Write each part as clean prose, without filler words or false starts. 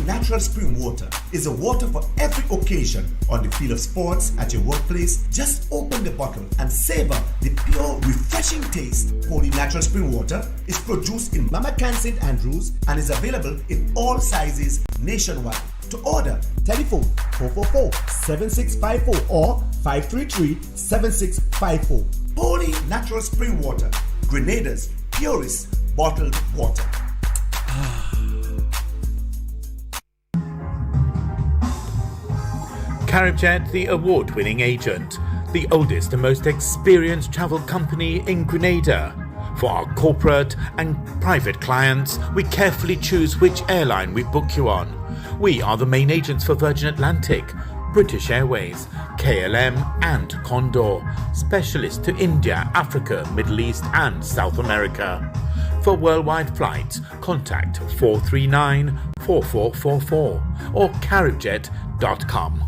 natural spring water is a water for every occasion on the field of sports, at your workplace. Just open the bottle and savor the pure, refreshing taste. Holy Natural Spring Water is produced in Mama Can St. Andrews and is available in all sizes nationwide. To order, telephone 444-7654 or 533-7654. Holy Natural Spring Water, Grenada's purest bottled water. CaribJet, the award-winning agent, the oldest and most experienced travel company in Grenada. For our corporate and private clients, we carefully choose which airline we book you on. We are the main agents for Virgin Atlantic, British Airways, KLM and Condor, specialists to India, Africa, Middle East and South America. For worldwide flights, contact 439-4444 or caribjet.com.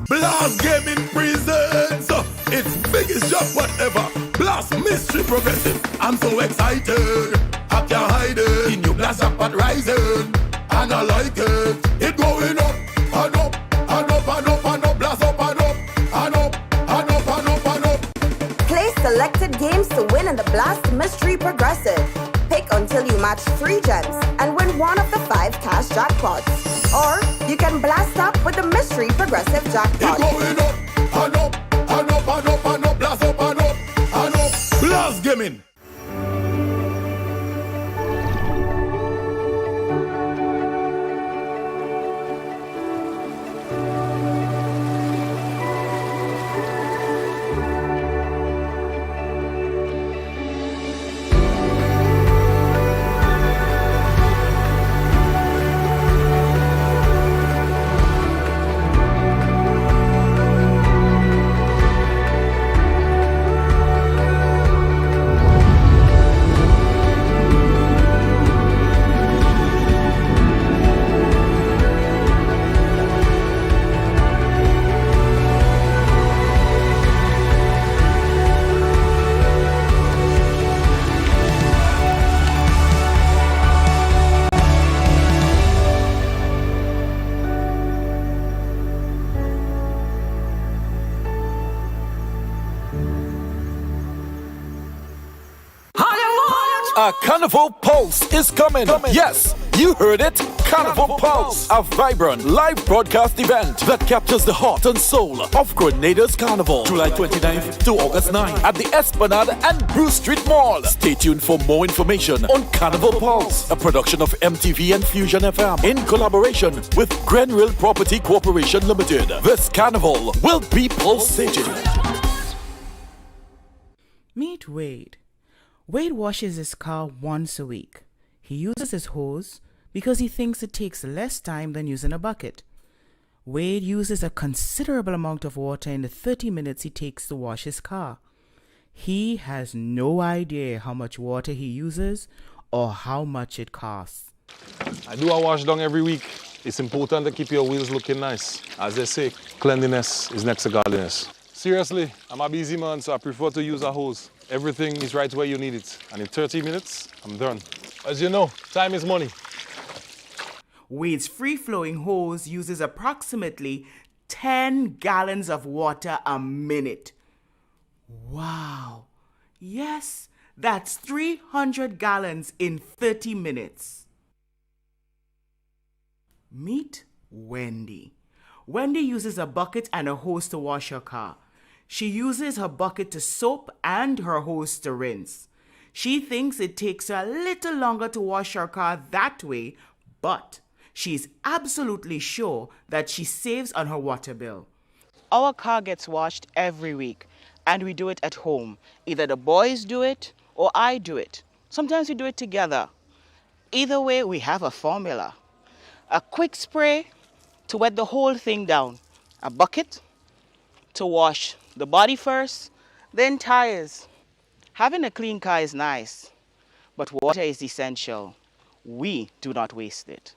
Blast Gaming presents its biggest job whatever. Blast Mystery Progressive. I'm so excited, I can't hide it. In your blast up and rising, and I like it. It going up and up and up and up and up. Blast up and up and up and up and up and up. Play selected games to win in the Blast Mystery Progressive. Pick until you match 3 gems and win one of the 5 cash jackpots. Or you can blast up with the Mystery Progressive jackpot. It's going up and up and up and up and up. Blast up and up and up. Blast Gaming. A Carnival Pulse is coming. Yes, you heard it. Carnival Pulse, a vibrant live broadcast event that captures the heart and soul of Grenada's Carnival. July 29th to August 9th at the Esplanade and Bruce Street Mall. Stay tuned for more information on Carnival Pulse, a production of MTV and Fusion FM in collaboration with Grenville Property Corporation Limited. This carnival will be pulsating. Meet Wade. Wade washes his car once a week. He uses his hose because he thinks it takes less time than using a bucket. Wade uses a considerable amount of water in the 30 minutes he takes to wash his car. He has no idea how much water he uses or how much it costs. I do a wash down every week. It's important to keep your wheels looking nice. As they say, cleanliness is next to godliness. Seriously, I'm a busy man, so I prefer to use a hose. Everything is right where you need it. And in 30 minutes, I'm done. As you know, time is money. Wade's free-flowing hose uses approximately 10 gallons of water a minute. Wow. Yes, that's 300 gallons in 30 minutes. Meet Wendy. Wendy uses a bucket and a hose to wash her car. She uses her bucket to soap and her hose to rinse. She thinks it takes her a little longer to wash her car that way, but she's absolutely sure that she saves on her water bill. Our car gets washed every week, and we do it at home. Either the boys do it or I do it. Sometimes we do it together. Either way, we have a formula. A quick spray to wet the whole thing down. A bucket to wash the body first, then tires. Having a clean car is nice, but water is essential. We do not waste it.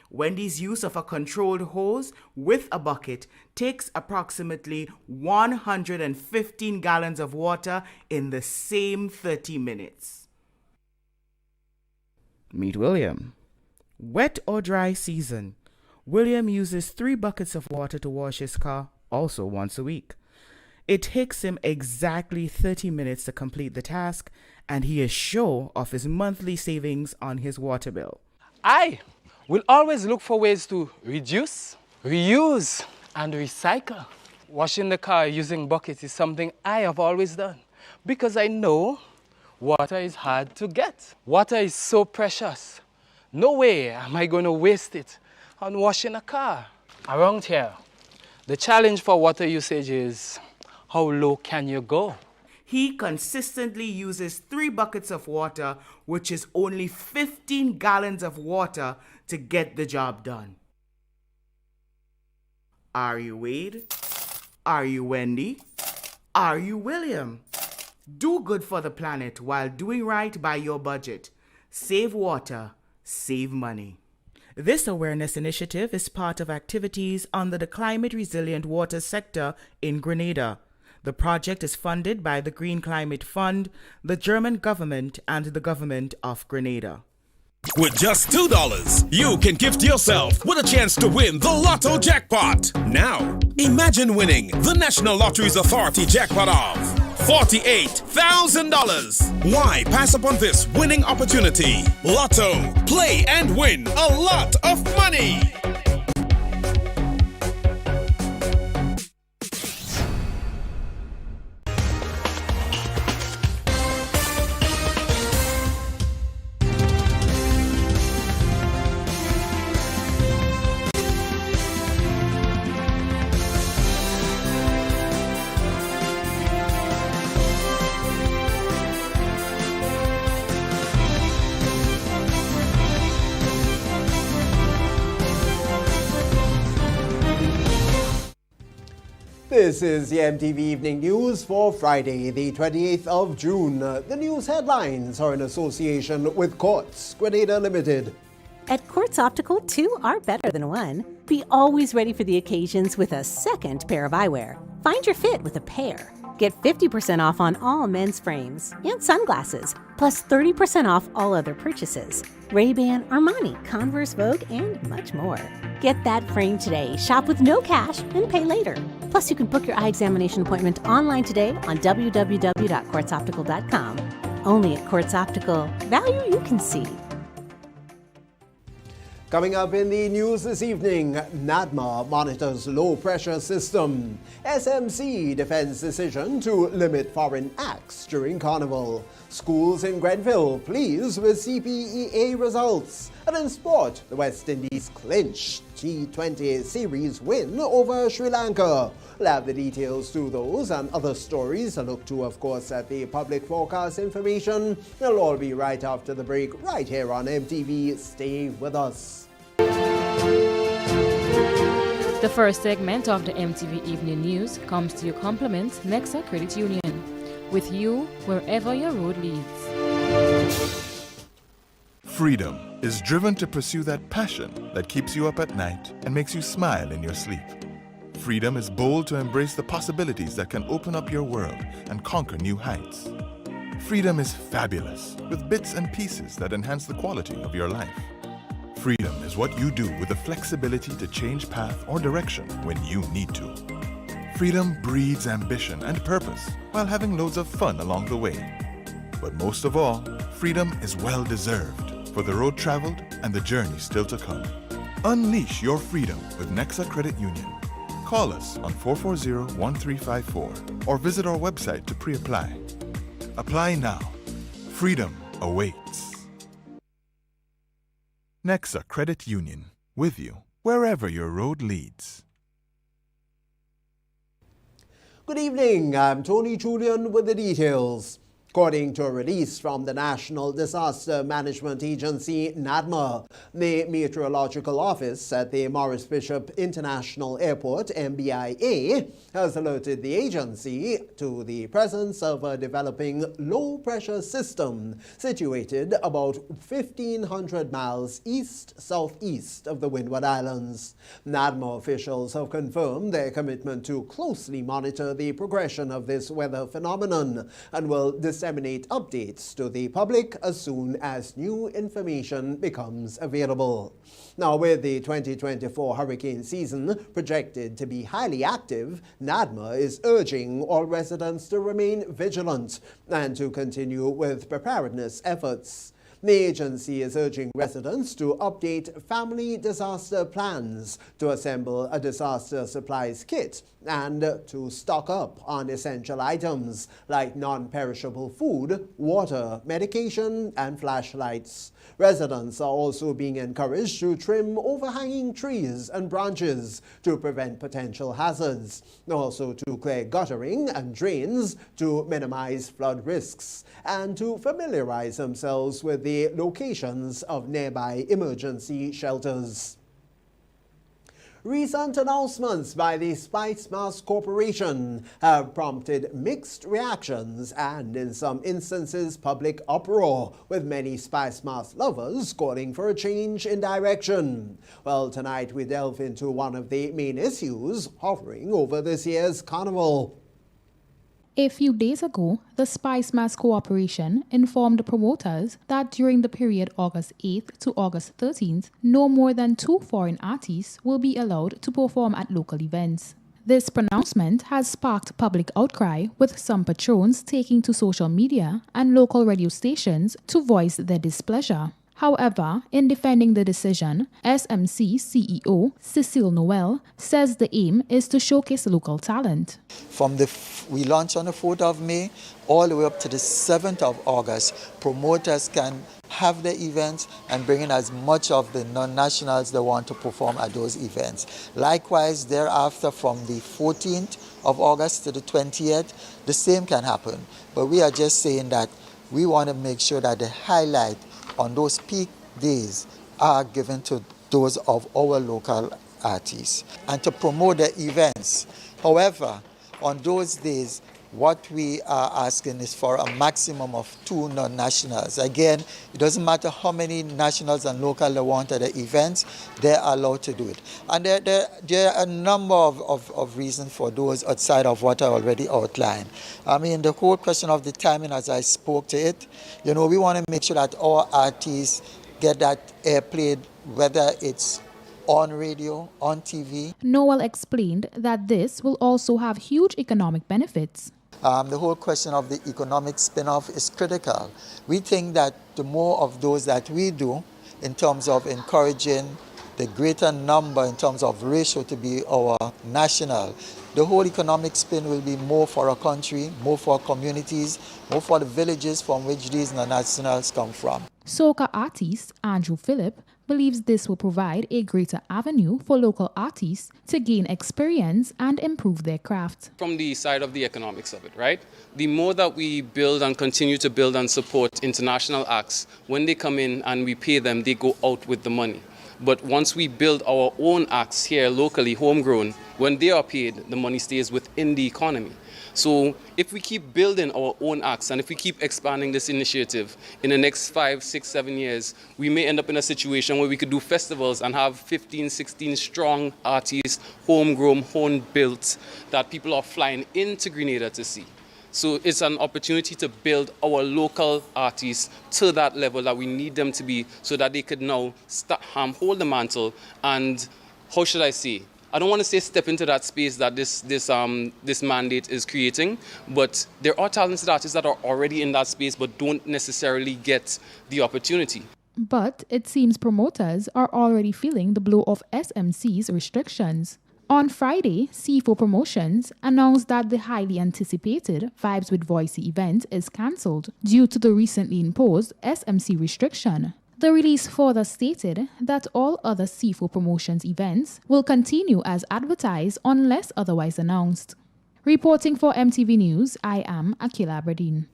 Wendy's use of a controlled hose with a bucket takes approximately 115 gallons of water in the same 30 minutes. Meet William. Wet or dry season. William uses 3 buckets of water to wash his car, also once a week. It takes him exactly 30 minutes to complete the task, and he is sure of his monthly savings on his water bill. I will always look for ways to reduce, reuse, and recycle. Washing the car using buckets is something I have always done because I know water is hard to get. Water is so precious. No way am I going to waste it on washing a car. Around here, the challenge for water usage is how low can you go? He consistently uses 3 buckets of water, which is only 15 gallons of water to get the job done. Are you Wade? Are you Wendy? Are you William? Do good for the planet while doing right by your budget. Save water, save money. This awareness initiative is part of activities under the Climate Resilient Water sector in Grenada. The project is funded by the Green Climate Fund, the German government, and the government of Grenada. With just $2, you can gift yourself with a chance to win the Lotto jackpot. Now, imagine winning the National Lotteries Authority jackpot of $48,000. Why pass up on this winning opportunity? Lotto, play and win a lot of money. This is the MTV Evening News for Friday, the 28th of June. The news headlines are in association with Quartz Grenada Limited. At Quartz Optical, 2 are better than 1. Be always ready for the occasions with a second pair of eyewear. Find your fit with a pair. Get 50% off on all men's frames and sunglasses, plus 30% off all other purchases. Ray-Ban, Armani, Converse, Vogue, and much more. Get that frame today. Shop with no cash and pay later. Plus, you can book your eye examination appointment online today on www.quartzoptical.com. Only at Quartz Optical. Value you can see. Coming up in the news this evening, NADMA monitors low-pressure system. SMC defends decision to limit foreign acts during Carnival. Schools in Grenville pleased with CPEA results. And in sport, the West Indies clinch T20 series win over Sri Lanka. We'll have the details to those and other stories. A look to, of course, at the public forecast information. It'll all be right after the break, right here on MTV. Stay with us. The first segment of the MTV Evening News comes to you compliments Nexa Credit Union. With you wherever your road leads. Freedom is driven to pursue that passion that keeps you up at night and makes you smile in your sleep. Freedom is bold to embrace the possibilities that can open up your world and conquer new heights. Freedom is fabulous with bits and pieces that enhance the quality of your life. Freedom is what you do with the flexibility to change path or direction when you need to. Freedom breeds ambition and purpose while having loads of fun along the way. But most of all, freedom is well deserved for the road traveled and the journey still to come. Unleash your freedom with Nexa Credit Union. Call us on 440-1354 or visit our website to pre-apply. Apply now. Freedom awaits. Nexa Credit Union, with you wherever your road leads. Good evening, I'm Tony Julian with the details. According to a release from the National Disaster Management Agency, NADMA, the Meteorological Office at the Maurice Bishop International Airport, MBIA, has alerted the agency to the presence of a developing low-pressure system situated about 1,500 miles east-southeast of the Windward Islands. NADMA officials have confirmed their commitment to closely monitor the progression of this weather phenomenon and will disseminate disseminate updates to the public as soon as new information becomes available. Now, with the 2024 hurricane season projected to be highly active, NADMA is urging all residents to remain vigilant and to continue with preparedness efforts. The agency is urging residents to update family disaster plans, to assemble a disaster supplies kit, and to stock up on essential items like non-perishable food, water, medication, and flashlights. Residents are also being encouraged to trim overhanging trees and branches to prevent potential hazards, also to clear guttering and drains to minimize flood risks, and to familiarize themselves with the locations of nearby emergency shelters. Recent announcements by the Spice Mask Corporation have prompted mixed reactions and, in some instances, public uproar, with many Spice Mask lovers calling for a change in direction. Well, tonight we delve into one of the main issues hovering over this year's carnival. A few days ago, the Spice Mask Corporation informed promoters that during the period August 8th to August 13th, no more than 2 foreign artists will be allowed to perform at local events. This pronouncement has sparked public outcry, with some patrons taking to social media and local radio stations to voice their displeasure. However, in defending the decision, SMC CEO Cecile Noel says the aim is to showcase local talent. We launch on the 4th of May all the way up to the 7th of August. Promoters can have the events and bring in as much of the non-nationals they want to perform at those events. Likewise, thereafter, from the 14th of August to the 20th, the same can happen. But we are just saying that we want to make sure that the highlight on those peak days are given to those of our local artists and to promote the events. However, on those days, what we are asking is for a maximum of 2 non-nationals. Again, it doesn't matter how many nationals and local they want at the events, they're allowed to do it. And there are a number of reasons for those outside of what I already outlined. I mean, the whole question of the timing, as I spoke to it, we want to make sure that our artists get that airplay, whether it's on radio, on TV. Noel explained that this will also have huge economic benefits. The whole question of the economic spin-off is critical. We think that the more of those that we do in terms of encouraging the greater number in terms of ratio to be our national, the whole economic spin will be more for our country, more for our communities, more for the villages from which these nationals come from. Soca artist Andrew Phillip believes this will provide a greater avenue for local artists to gain experience and improve their craft. From the side of the economics of it, right? The more that we build and continue to build and support international acts, when they come in and we pay them, they go out with the money. But once we build our own acts here locally, homegrown, when they are paid, the money stays within the economy. So if we keep building our own acts and if we keep expanding this initiative in the next 5, 6, 7 years, we may end up in a situation where we could do festivals and have 15, 16 strong artists, homegrown, home-built, that people are flying into Grenada to see. So it's an opportunity to build our local artists to that level that we need them to be so that they could now hold the mantle and, how should I say, I don't want to say step into that space that this mandate is creating, but there are talented artists that are already in that space but don't necessarily get the opportunity. But it seems promoters are already feeling the blow of SMC's restrictions. On Friday, C4 Promotions announced that the highly anticipated Vibes with Voicey event is cancelled due to the recently imposed SMC restriction. The release further stated that all other C4 Promotions events will continue as advertised unless otherwise announced. Reporting for MTV News, I am Akila Aberdeen.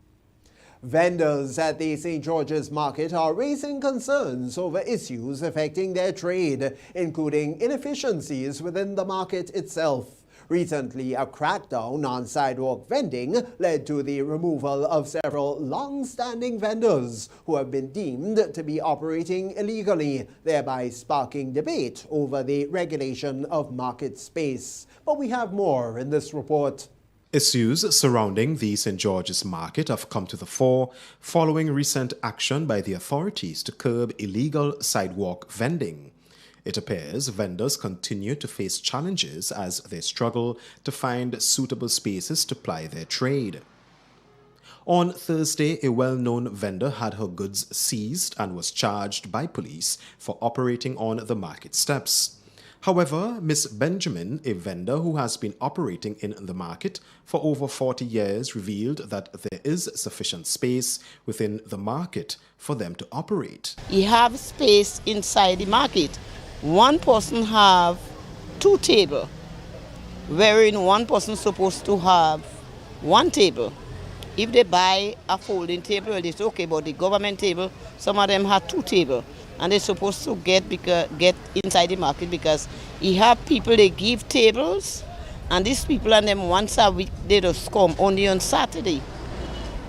Vendors at the St. George's Market are raising concerns over issues affecting their trade, including inefficiencies within the market itself. Recently, a crackdown on sidewalk vending led to the removal of several long-standing vendors who have been deemed to be operating illegally, thereby sparking debate over the regulation of market space. But we have more in this report. Issues surrounding the St. George's Market have come to the fore following recent action by the authorities to curb illegal sidewalk vending. It appears vendors continue to face challenges as they struggle to find suitable spaces to ply their trade. On Thursday, a well-known vendor had her goods seized and was charged by police for operating on the market steps. However, Ms. Benjamin, a vendor who has been operating in the market for over 40 years, revealed that there is sufficient space within the market for them to operate. You have space inside the market. One person have 2 tables, wherein one person supposed to have 1 table. If they buy a folding table, it's okay, but the government table, some of them have 2 tables. And they're supposed to get inside the market because you have people, they give tables, and these people and them once a week, they just come only on Saturday.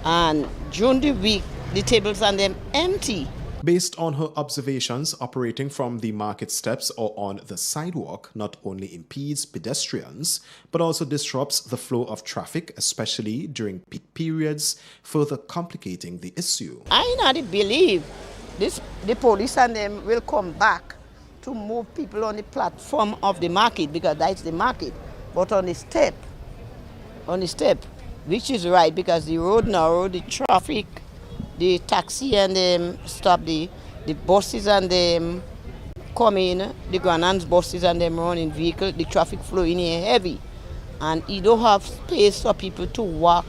And during the week, the tables and them empty. Based on her observations, operating from the market steps or on the sidewalk not only impedes pedestrians, but also disrupts the flow of traffic, especially during peak periods, further complicating the issue. I not believe the police and them will come back to move people on the platform of the market because that's the market. But on the step, which is right because the road narrow, the traffic, the taxi and them stop, the buses and them come in, the Granans buses and them running vehicle, the traffic flow in here heavy. And you don't have space for people to walk,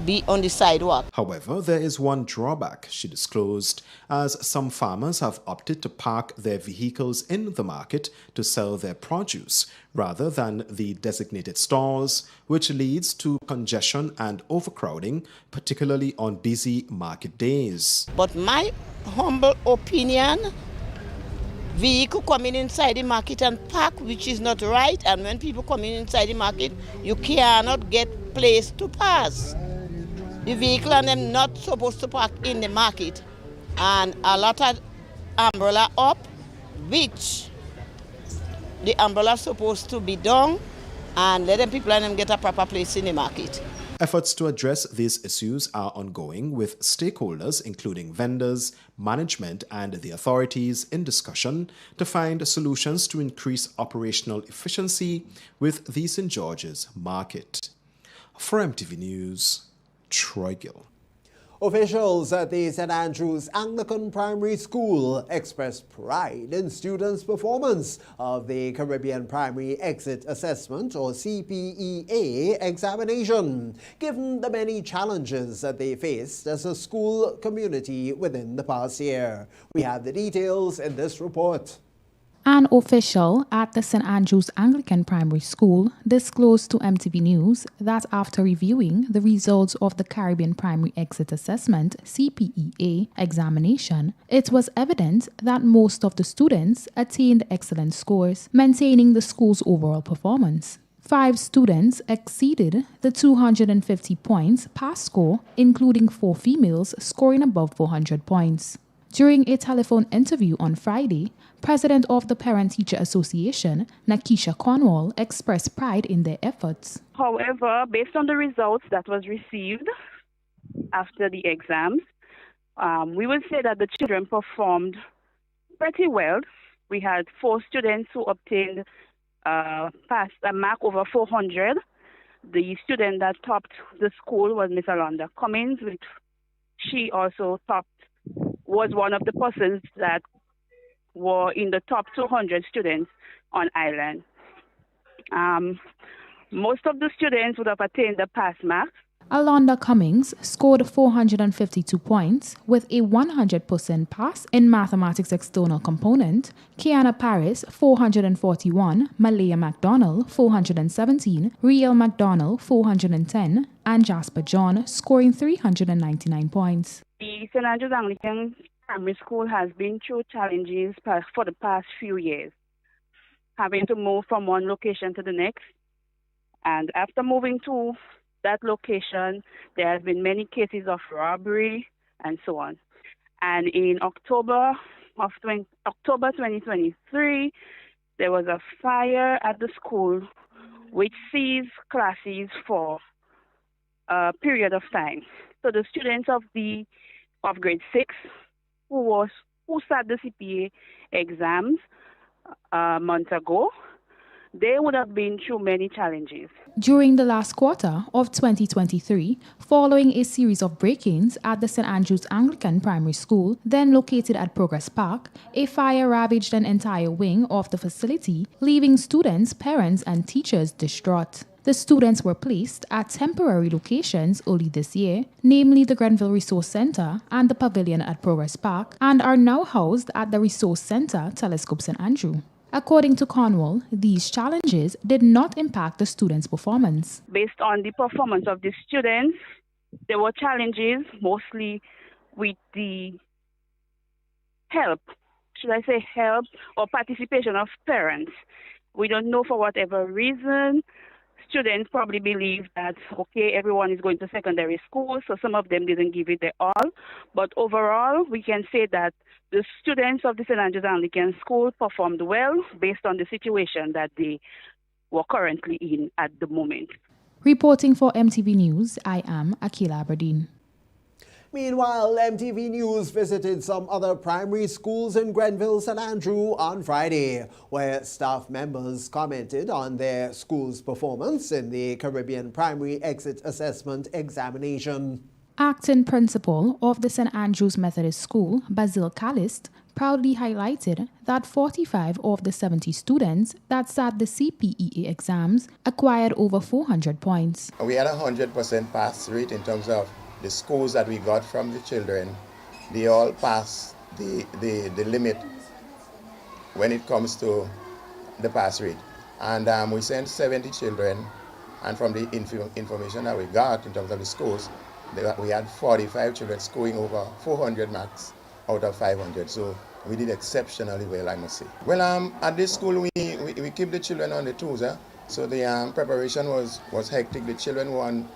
be on the sidewalk. However, there is one drawback, she disclosed, as some farmers have opted to park their vehicles in the market to sell their produce rather than the designated stores, which leads to congestion and overcrowding, particularly on busy market days. But my humble opinion, vehicle coming inside the market and park, which is not right, and when people come inside the market, you cannot get place to pass. The vehicle and them not supposed to park in the market, and a lot of umbrella up, which the umbrella supposed to be down, and let them people and them get a proper place in the market. Efforts to address these issues are ongoing, with stakeholders including vendors, management and the authorities in discussion to find solutions to increase operational efficiency with the St. George's Market. For MTV News, Troy Gill. Officials at the St. Andrew's Anglican Primary School expressed pride in students' performance of the Caribbean Primary Exit Assessment, or CPEA, examination, given the many challenges that they faced as a school community within the past year. We have the details in this report. An official at the St. Andrew's Anglican Primary School disclosed to MTV News that after reviewing the results of the Caribbean Primary Exit Assessment (CPEA) examination, it was evident that most of the students attained excellent scores, maintaining the school's overall performance. 5 students exceeded the 250 points pass score, including 4 females scoring above 400 points. During a telephone interview on Friday, President of the Parent-Teacher Association, Nakisha Cornwall, expressed pride in their efforts. However, based on the results that was received after the exams, we would say that the children performed pretty well. We had 4 students who obtained passed a mark over 400. The student that topped the school was Miss Alonda Cummins, which she also was one of the persons that were in the top 200 students on island. Most of the students would have attained the pass mark. Alonda Cummings scored 452 points with a 100% pass in mathematics external component. Kiana Paris 441, Malaya McDonald 417, Riel McDonald 410, and Jasper John scoring 399 points. The St. Andrew's Anglican Primary School has been through challenges for the past few years, having to move from one location to the next. And after moving to that location, there has been many cases of robbery and so on. And in October 2023, there was a fire at the school which sees classes for a period of time. So the students of grade 6 who sat the CPA exams a month ago, they would have been through many challenges. During the last quarter of 2023, following a series of break-ins at the St. Andrew's Anglican Primary School, then located at Progress Park, a fire ravaged an entire wing of the facility, leaving students, parents, and teachers distraught. The students were placed at temporary locations early this year, namely the Grenville Resource Center and the Pavilion at Progress Park, and are now housed at the Resource Center, Telescope St. Andrew. According to Cornwall, these challenges did not impact the students' performance. Based on the performance of the students, there were challenges mostly with the help or participation of parents. We don't know, for whatever reason. Students probably believe that, okay, everyone is going to secondary school, so some of them didn't give it their all. But overall, we can say that the students of the St. Andrew's Anglican School performed well based on the situation that they were currently in at the moment. Reporting for MTV News, I am Akila Aberdeen. Meanwhile, MTV News visited some other primary schools in Grenville, St. Andrew on Friday, where staff members commented on their school's performance in the Caribbean Primary Exit Assessment Examination. Acting principal of the St. Andrew's Methodist School, Basil Callist, proudly highlighted that 45 of the 70 students that sat the CPEA exams acquired over 400 points. We had a 100% pass rate in terms of the scores that we got from the children. They all passed the limit when it comes to the pass rate. And we sent 70 children, and from the information that we got in terms of the scores, we had 45 children scoring over 400 marks out of 500. So we did exceptionally well, I must say. Well, at this school, we keep the children on the toes. So the preparation was hectic. The children were on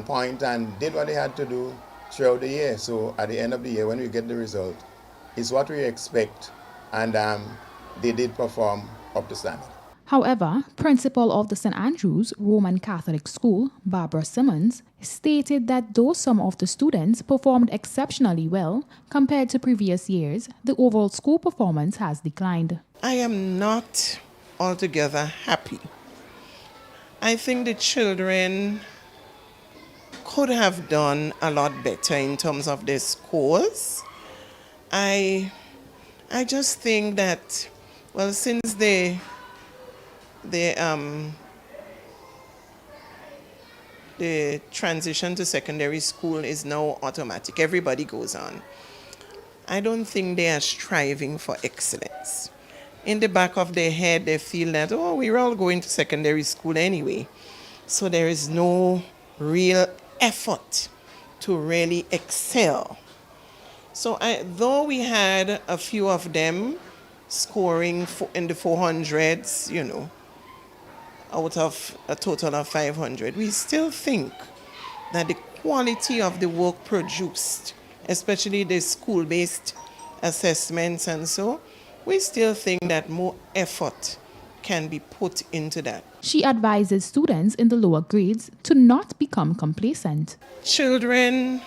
point and did what they had to do throughout the year. So at the end of the year, when we get the result, it's what we expect, and they did perform up to standard. However, principal of the St. Andrew's Roman Catholic School, Barbara Simmons, stated that though some of the students performed exceptionally well compared to previous years, the overall school performance has declined. I am not altogether happy. I think the children could have done a lot better in terms of their scores. I just think that, well, since the transition to secondary school is now automatic, everybody goes on. I don't think they are striving for excellence. In the back of their head, they feel that, oh, we're all going to secondary school anyway. So there is no real effort to really excel. So though we had a few of them scoring in the 400s, out of a total of 500, we still think that the quality of the work produced, especially the school-based assessments and so, we still think that more effort can be put into that. She advises students in the lower grades to not become complacent. Children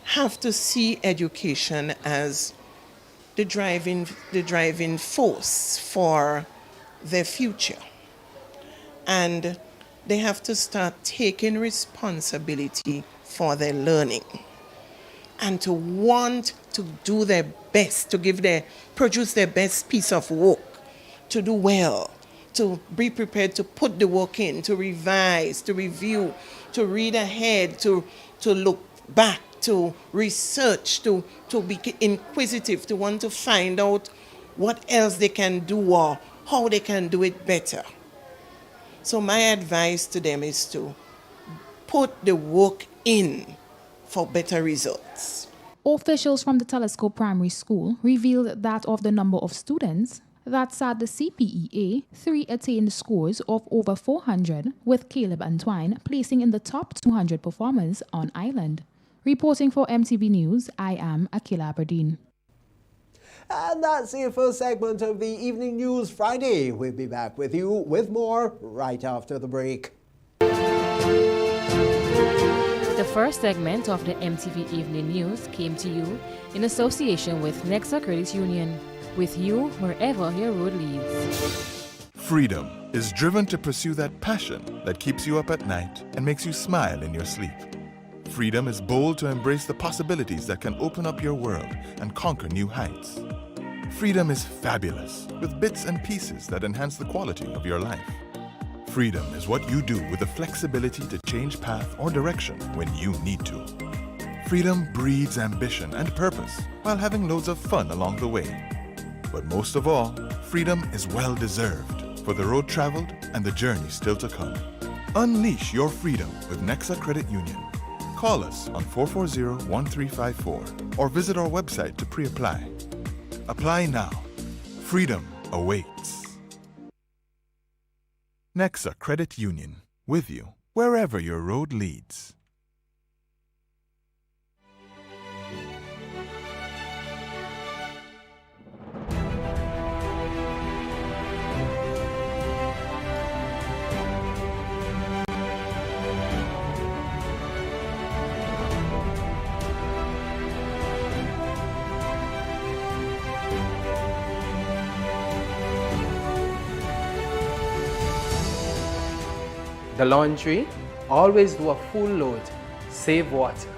have to see education as the driving force for their future. And they have to start taking responsibility for their learning and to want to do their best, to produce their best piece of work, to do well, to be prepared to put the work in, to revise, to review, to read ahead, to look back, to research, to be inquisitive, to want to find out what else they can do or how they can do it better. So my advice to them is to put the work in for better results. Officials from the Telescope Primary School revealed that of the number of students that sat the CPEA, 3 attained scores of over 400, with Caleb and Twine placing in the top 200 performers on island. Reporting for MTV News, I am Akila Aberdeen. And that's it for a segment of the Evening News Friday. We'll be back with you with more right after the break. first segment of the MTV Evening News came to you in association with Nexa Credit Union. With you wherever your road leads. Freedom is driven to pursue that passion that keeps you up at night and makes you smile in your sleep. Freedom is bold to embrace the possibilities that can open up your world and conquer new heights. Freedom is fabulous, with bits and pieces that enhance the quality of your life. Freedom is what you do with the flexibility to change path or direction when you need to. Freedom breeds ambition and purpose while having loads of fun along the way. But most of all, freedom is well-deserved for the road traveled and the journey still to come. Unleash your freedom with Nexa Credit Union. Call us on 440-1354 or visit our website to pre-apply. Apply now. Freedom awaits. Nexa Credit Union, with you wherever your road leads. The laundry, always do a full load. Save water.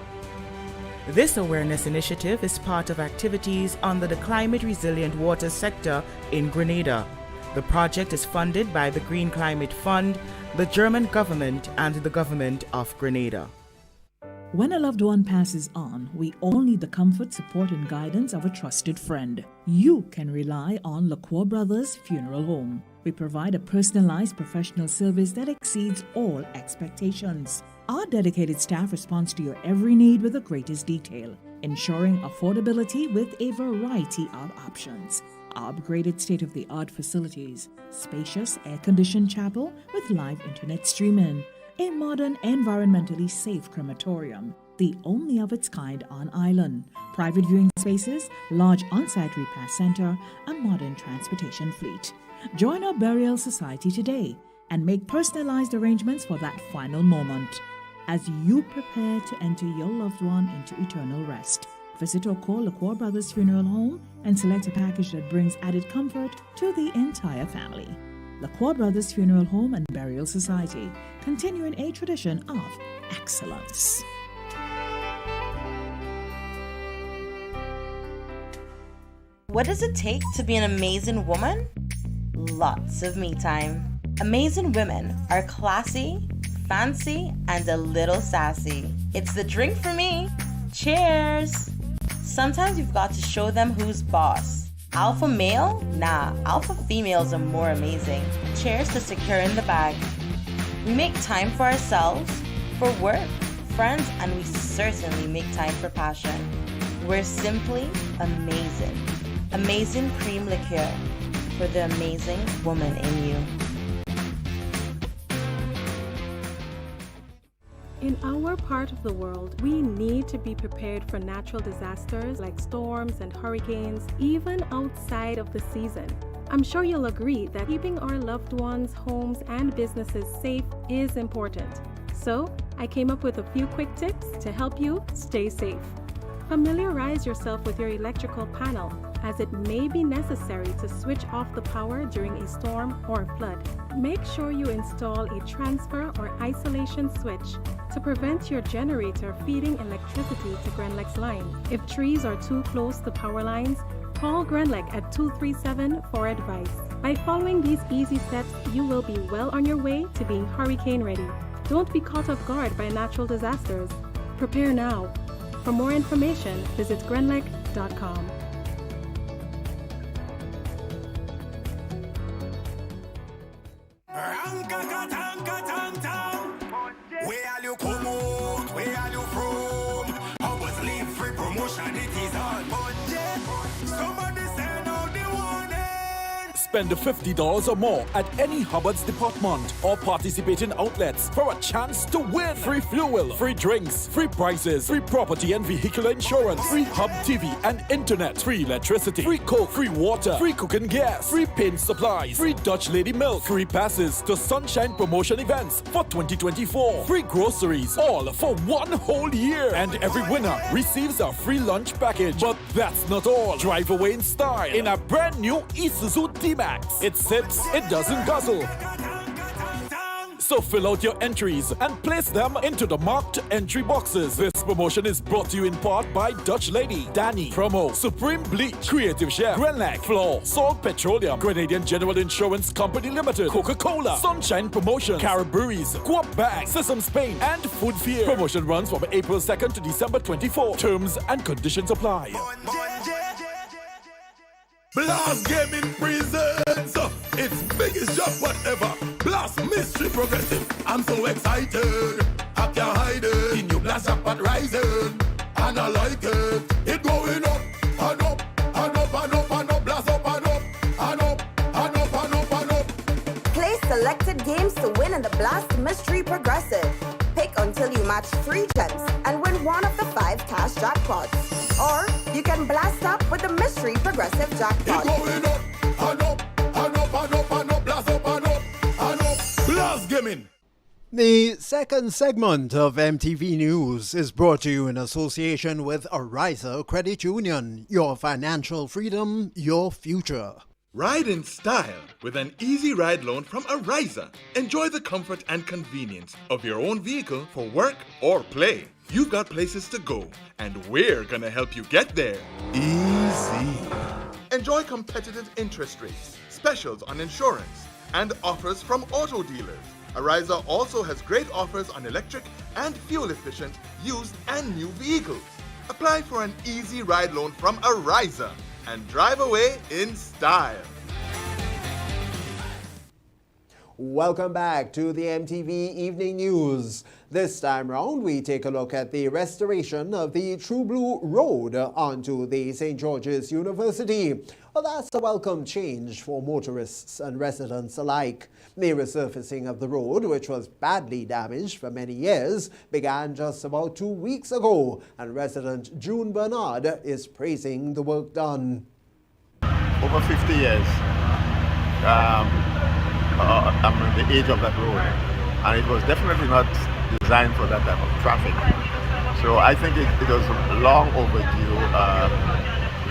This awareness initiative is part of activities under the Climate Resilient Water sector in Grenada. The project is funded by the Green Climate Fund, the German government, and the government of Grenada. When a loved one passes on, we all need the comfort, support, and guidance of a trusted friend. You can rely on LaCour Brothers Funeral Home. We provide a personalized professional service that exceeds all expectations. Our dedicated staff responds to your every need with the greatest detail, ensuring affordability with a variety of options. Our upgraded state-of-the-art facilities, spacious air-conditioned chapel with live internet streaming, a modern, environmentally safe crematorium, the only of its kind on island, private viewing spaces, large on-site repast center, a modern transportation fleet. Join our burial society today and make personalized arrangements for that final moment. As you prepare to enter your loved one into eternal rest, visit or call LaCour Brothers Funeral Home and select a package that brings added comfort to the entire family. LaCour Brothers Funeral Home and Burial Society, continuing a tradition of excellence. What does it take to be an amazing woman? Lots of me time. Amazing women are classy, fancy, and a little sassy. It's the drink for me. Cheers! Sometimes you've got to show them who's boss. Alpha male? Nah, alpha females are more amazing. Cheers to securing the bag. We make time for ourselves, for work, friends, and we certainly make time for passion. We're simply amazing. Amazing cream liqueur for the amazing woman in you. In our part of the world, we need to be prepared for natural disasters like storms and hurricanes, even outside of the season. I'm sure you'll agree that keeping our loved ones, homes, and businesses safe is important. So, I came up with a few quick tips to help you stay safe. Familiarize yourself with your electrical panel, as it may be necessary to switch off the power during a storm or flood. Make sure you install a transfer or isolation switch to prevent your generator feeding electricity to Grenlec's line. If trees are too close to power lines, call Grenlec at 237 for advice. By following these easy steps, you will be well on your way to being hurricane ready. Don't be caught off guard by natural disasters. Prepare now. For more information, visit grenlec.com. Spend $50 or more at any Hubbard's department or participating outlets for a chance to win. Free fuel, free drinks, free prizes, free property and vehicular insurance, free Hub TV and internet, free electricity, free coke, free water, free cooking gas, free paint supplies, free Dutch Lady milk, free passes to Sunshine promotion events for 2024, free groceries, all for 1 whole year. And every winner receives a free lunch package. But that's not all. Drive away in style in a brand new Isuzu D-Max. It sips, it doesn't guzzle. So fill out your entries and place them into the marked entry boxes. This promotion is brought to you in part by Dutch Lady, Danny, Promo, Supreme Bleach, Creative Chef, Grenlac, Floor, Salt Petroleum, Grenadian General Insurance Company Limited, Coca-Cola, Sunshine Promotion, Carib Breweries, Coop Bag, Sesame Spain, and Food Fear. Promotion runs from April 2nd to December 24. Terms and conditions apply. Blast Gaming presents its biggest jackpot ever. Blast Mystery Progressive. I'm so excited. I can't hide it. The new Blast jackpot rising, and I like it. It going up and up and up and up and up. Blast up and up and up and up and up and up. Play selected games to win in the Blast Mystery Progressive. Pick until you match 3 gems and win one of the 5 cash jackpots. Or you can blast up with the Mystery Progressive jackpot. It going up and up and up and up and up. Blast up and up and up. Blast Gaming. The second segment of MTV News is brought to you in association with Ariza Credit Union. Your financial freedom, your future. Ride in style with an easy ride loan from Ariza. Enjoy the comfort and convenience of your own vehicle for work or play. You've got places to go, and we're gonna help you get there. Easy. Enjoy competitive interest rates, specials on insurance, and offers from auto dealers. Ariza also has great offers on electric and fuel-efficient used and new vehicles. Apply for an easy ride loan from Ariza and drive away in style. Welcome back to the MTV Evening News. This time round, we take a look at the restoration of the True Blue Road onto the St. George's University. Well, that's a welcome change for motorists and residents alike. The resurfacing of the road, which was badly damaged for many years, began just about 2 weeks ago, and resident June Bernard is praising the work done. Over 50 years. I'm at the age of that road, and it was definitely not designed for that type of traffic. So I think it was long overdue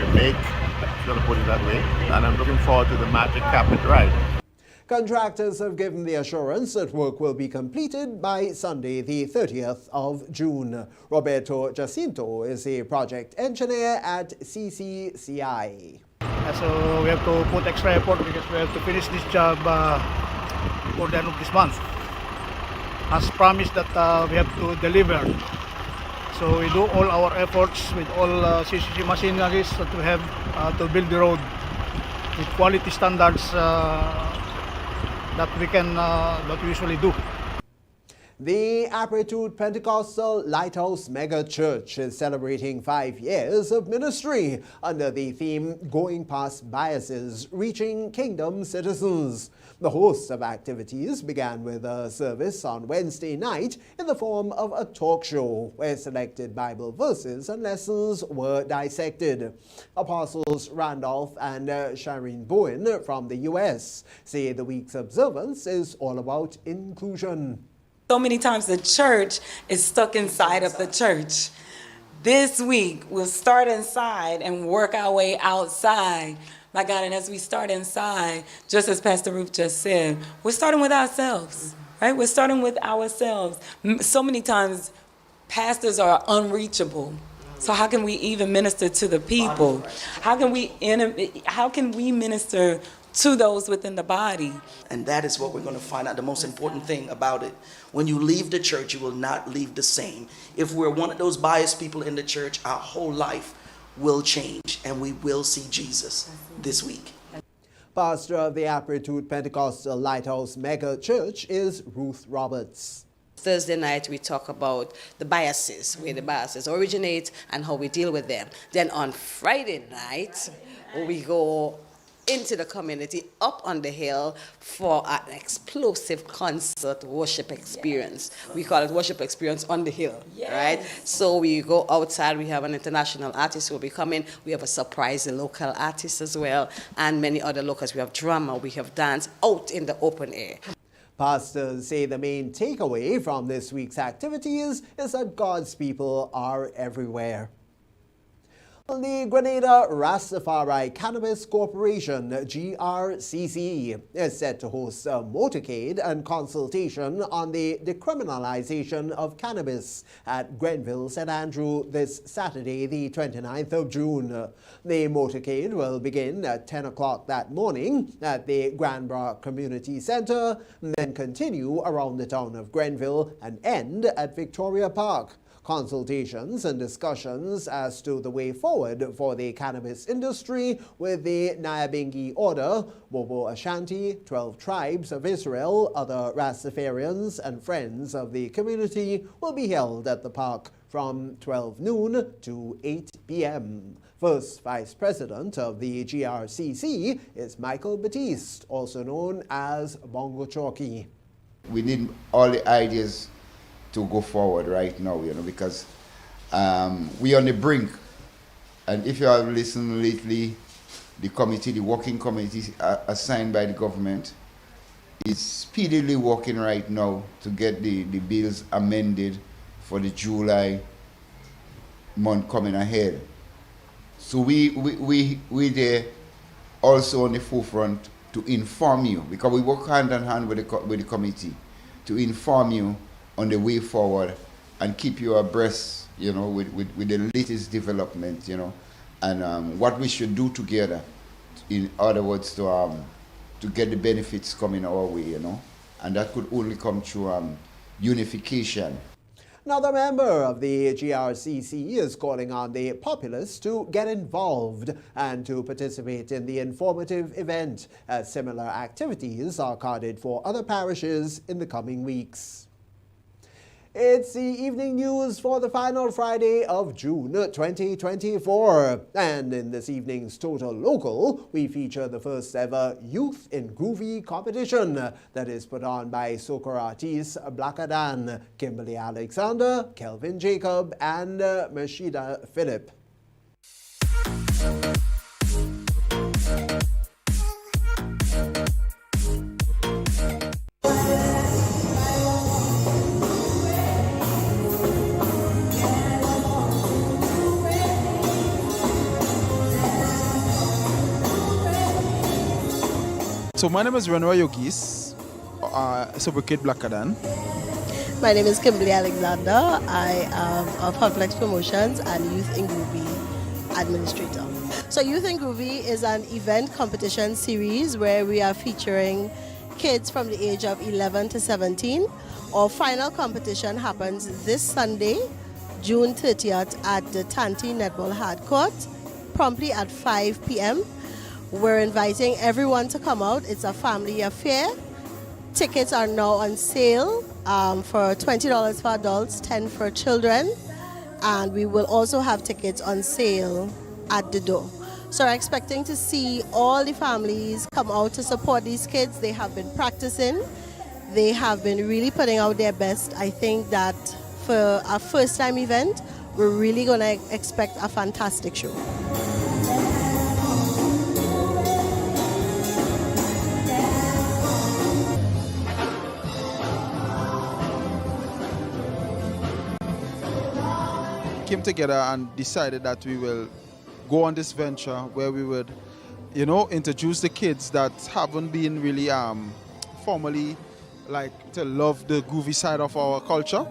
remake, if you want to put it that way, and I'm looking forward to the Magic Carpet ride. Contractors have given the assurance that work will be completed by Sunday, the 30th of June. Roberto Jacinto is a project engineer at CCCI. So we have to put extra effort because we have to finish this job for the end of this month. As promised that we have to deliver. So we do all our efforts with all CCC machineries that we have to build the road with quality standards that we usually do. The Aptitude Pentecostal Lighthouse Mega Church is celebrating 5 years of ministry under the theme Going Past Biases, Reaching Kingdom Citizens. The host of activities began with a service on Wednesday night in the form of a talk show where selected Bible verses and lessons were dissected. Apostles Randolph and Shireen Bowen from the U.S. say the week's observance is all about inclusion. So many times the church is stuck inside of the church. This week, we'll start inside and work our way outside. My God, and as we start inside, just as Pastor Ruth just said, we're starting with ourselves, right? We're starting with ourselves. So many times, pastors are unreachable. So how can we even minister to the people? How can we minister to those within the body? And that is what we're going to find out, the most important thing about it. When you leave the church, you will not leave the same. If we're one of those biased people in the church, our whole life will change and we will see Jesus this week. Pastor of the Aptitude Pentecostal Lighthouse Mega Church is Ruth Roberts. Thursday night, we talk about the biases, where the biases originate and how we deal with them. Then on Friday night, we go into the community up on the hill for an explosive concert worship experience. We call it worship experience on the hill, right? So we go outside, we have an international artist who will be coming, we have a surprise local artist as well, and many other locals. We have drama, we have dance out in the open air. Pastors say the main takeaway from this week's activities is that God's people are everywhere. The Grenada Rastafari Cannabis Corporation, GRCC, is set to host a motorcade and consultation on the decriminalization of cannabis at Grenville St. Andrew this Saturday, the 29th of June. The motorcade will begin at 10 o'clock that morning at the Granbrook Community Centre, then continue around the town of Grenville and end at Victoria Park. Consultations and discussions as to the way forward for the cannabis industry with the Nyabingi Order, Bobo Ashanti, 12 Tribes of Israel, other Rastafarians and friends of the community will be held at the park from 12 noon to 8 p.m. First Vice President of the GRCC is Michael Batiste, also known as Bongo Chalky. We need all the ideas to go forward right now, because we're on the brink. And if you have listened lately, the working committee assigned by the government is speedily working right now to get the bills amended for the July month coming ahead. So we there also on the forefront to inform you, because we work hand in hand with the committee to inform you on the way forward and keep you abreast, with the latest development, and what we should do together, in other words, to get the benefits coming our way, and that could only come through unification. Another member of the GRCC is calling on the populace to get involved and to participate in the informative event, as similar activities are carded for other parishes in the coming weeks. It's the evening news for the final Friday of June 2024. And in this evening's Total Local, we feature the first ever Youth in Groovy competition that is put on by soccer artists Blackadan, Kimberly Alexander, Kelvin Jacob, and Mashida Philip. So my name is Renoir Yogis, Sobricate Blackadan. My name is Kimberly Alexander. I am of Complex Promotions and Youth in Groovy Administrator. So Youth in Groovy is an event competition series where we are featuring kids from the age of 11 to 17. Our final competition happens this Sunday, June 30th at the Tanti Netball Hardcourt, promptly at 5 p.m. We're inviting everyone to come out. It's a family affair. Tickets are now on sale for $20 for adults, $10 for children. And we will also have tickets on sale at the door. So we're expecting to see all the families come out to support these kids. They have been practicing. They have been really putting out their best. I think that for our first time event, we're really going to expect a fantastic show. Came together and decided that we will go on this venture where we would, introduce the kids that haven't been really formally to love the groovy side of our culture.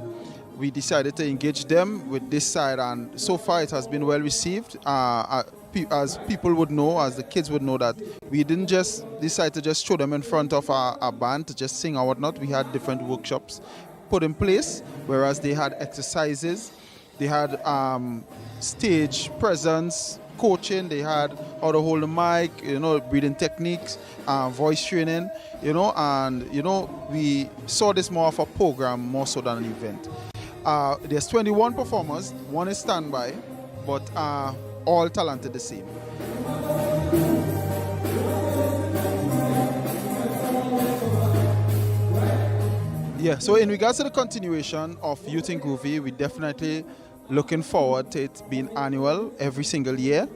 We decided to engage them with this side, and so far it has been well received. As people would know, as the kids would know, that we didn't just decide to just show them in front of our band to just sing or whatnot. We had different workshops put in place, whereas they had exercises. They had stage presence, coaching. They had how to hold the mic, breathing techniques, voice training, we saw this more of a program more so than an event. There's 21 performers. One is standby, but all talented the same. Yeah, so in regards to the continuation of Youth in Groovy, we definitely looking forward to it being annual every single year.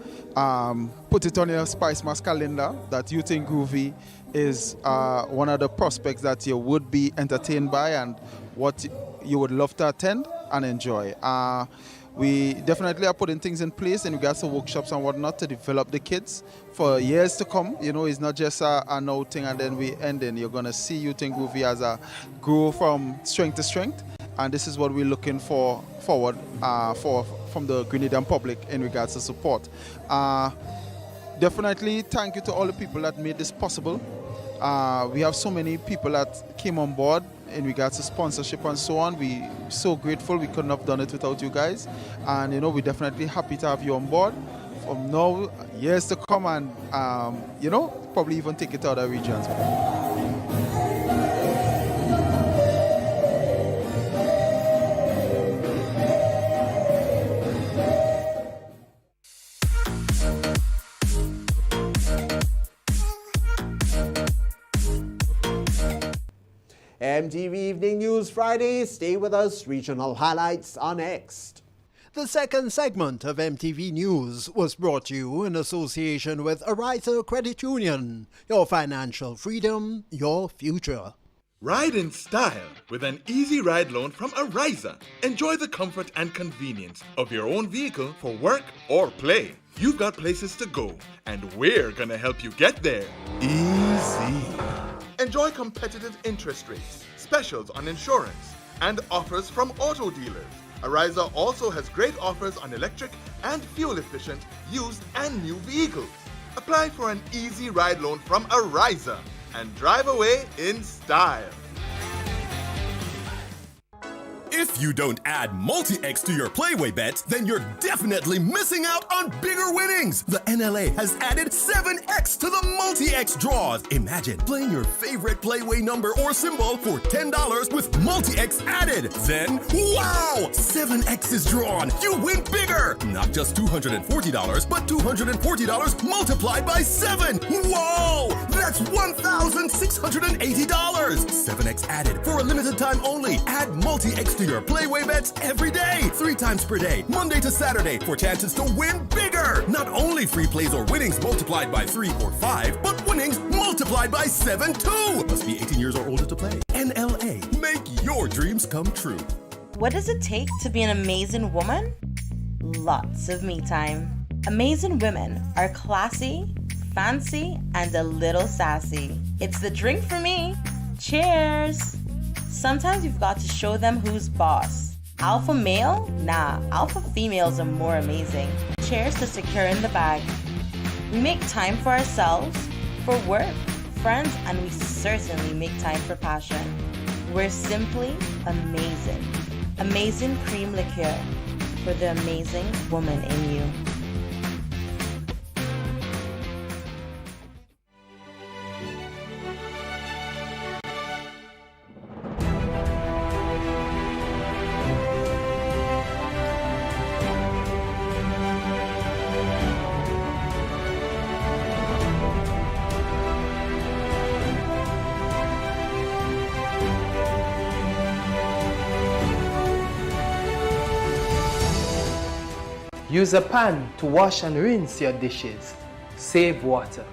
Put it on your Spice Mass calendar that Youth in Groovy is one of the prospects that you would be entertained by and what you would love to attend and enjoy. We definitely are putting things in place in regards to workshops and whatnot to develop the kids for years to come. You know, it's not just an outing and then we end in. You're going to see Youth in Groovy as a grow from strength to strength. And this is what we're looking forward from the Grenadian public in regards to support. Definitely thank you to all the people that made this possible. We have so many people that came on board in regards to sponsorship and so on. We're so grateful. We couldn't have done it without you guys. And, you know, we're definitely happy to have you on board from now, years to come, and, you know, probably even take it to other regions. MTV Evening News Friday. Stay with us. Regional highlights are next. The second segment of MTV News was brought to you in association with Ariza Credit Union. Your financial freedom, your future. Ride in style with an easy ride loan from Ariza. Enjoy the comfort and convenience of your own vehicle for work or play. You've got places to go, and we're gonna help you get there. Easy. Enjoy competitive interest rates, specials on insurance, and offers from auto dealers. Ariza also has great offers on electric and fuel-efficient used and new vehicles. Apply for an easy ride loan from Ariza and drive away in style. If you don't add multi-X to your Playway bets, then you're definitely missing out on bigger winnings. The NLA has added 7X to the multi-X draws. Imagine playing your favorite Playway number or symbol for $10 with multi-X added. Then, wow! 7X is drawn. You win bigger. Not just $240, but $240 multiplied by 7. Whoa! That's $1,680. 7X added for a limited time only. Add multi-X to your Playway bets every day, 3 times per day, Monday to Saturday, for chances to win bigger. Not only free plays or winnings multiplied by 3 or 5, but winnings multiplied by 7 too. Must be 18 years or older to play. NLA, make your dreams come true. What does it take to be an amazing woman? Lots of me time. Amazing women are classy, fancy, and a little sassy. It's the drink for me. Cheers! Sometimes you've got to show them who's boss. Alpha male? Nah, alpha females are more amazing. Cheers to securing the bag. We make time for ourselves, for work, friends, and we certainly make time for passion. We're simply amazing. Amazing cream liqueur for the amazing woman in you. Use a pan to wash and rinse your dishes. Save water.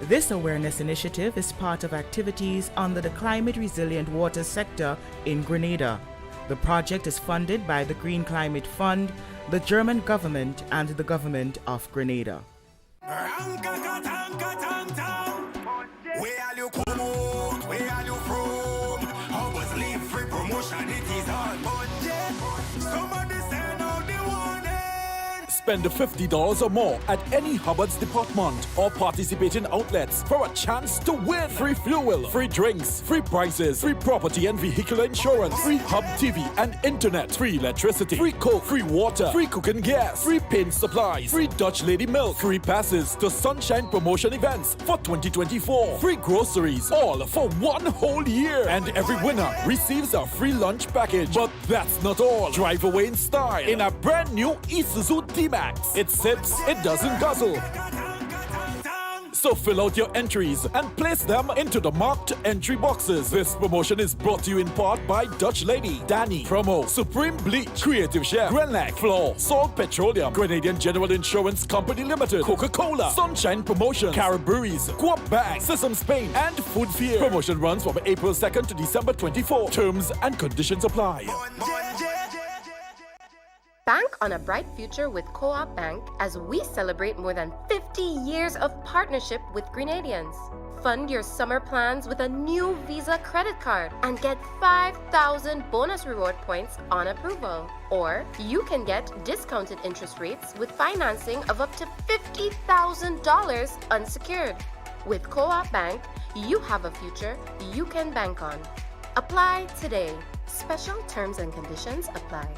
This awareness initiative is part of activities under the Climate Resilient Water sector in Grenada. The project is funded by the Green Climate Fund, the German government, and the government of Grenada. Spend $50 or more at any Hubbard's department or participating outlets for a chance to win free fuel, free drinks, free prizes, free property and vehicular insurance, free Hub TV and internet, free electricity, free coke, free water, free cooking gas, free paint supplies, free Dutch Lady milk, free passes to Sunshine promotion events for 2024, free groceries, all for 1 whole year. And every winner receives a free lunch package. But that's not all. Drive away in style in a brand new Isuzu D-Max. It sips, it doesn't guzzle. So fill out your entries and place them into the marked entry boxes. This promotion is brought to you in part by Dutch Lady, Danny, Promo, Supreme Bleach, Creative Chef, Grenlac, Floor, Salt Petroleum, Grenadian General Insurance Company Limited, Coca-Cola, Sunshine Promotions, Caribouries, Coop Bag, Sesame Spain, and Food Fear. Promotion runs from April 2nd to December 24. Terms and conditions apply. Bank on a bright future with Co-op Bank as we celebrate more than 50 years of partnership with Grenadians. Fund your summer plans with a new Visa credit card and get 5,000 bonus reward points on approval. Or you can get discounted interest rates with financing of up to $50,000 unsecured. With Co-op Bank, you have a future you can bank on. Apply today. Special terms and conditions apply.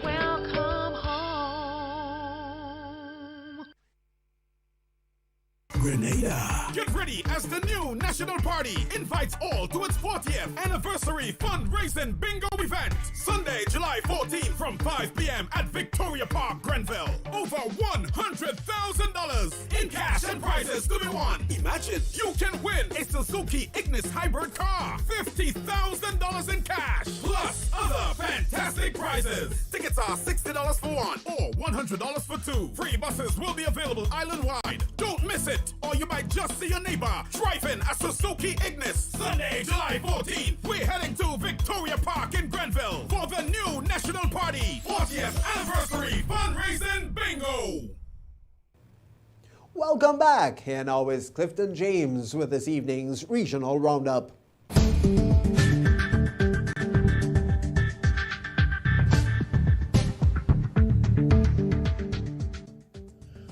Welcome home. Grenada. Get ready as the new National Party invites all to its 40th anniversary fundraising bingo event. Sunday, July 14th from 5 p.m. at Victoria Park, Grenville. Over $100,000 in cash and prizes to be won. Imagine you can win a Suzuki Ignis hybrid car, $50,000 in cash, plus other fantastic prizes. Tickets are $60 for one or $100 for two. Free buses will be available island-wide. Don't miss it, or you might just see your neighbor driving a Suzuki Ignis. Sunday, July 14th, we're heading to Victoria Park in Grenville for the new National Party 40th Anniversary Fundraising Bingo. Welcome back. Here now is Clifton James with this evening's Regional Roundup.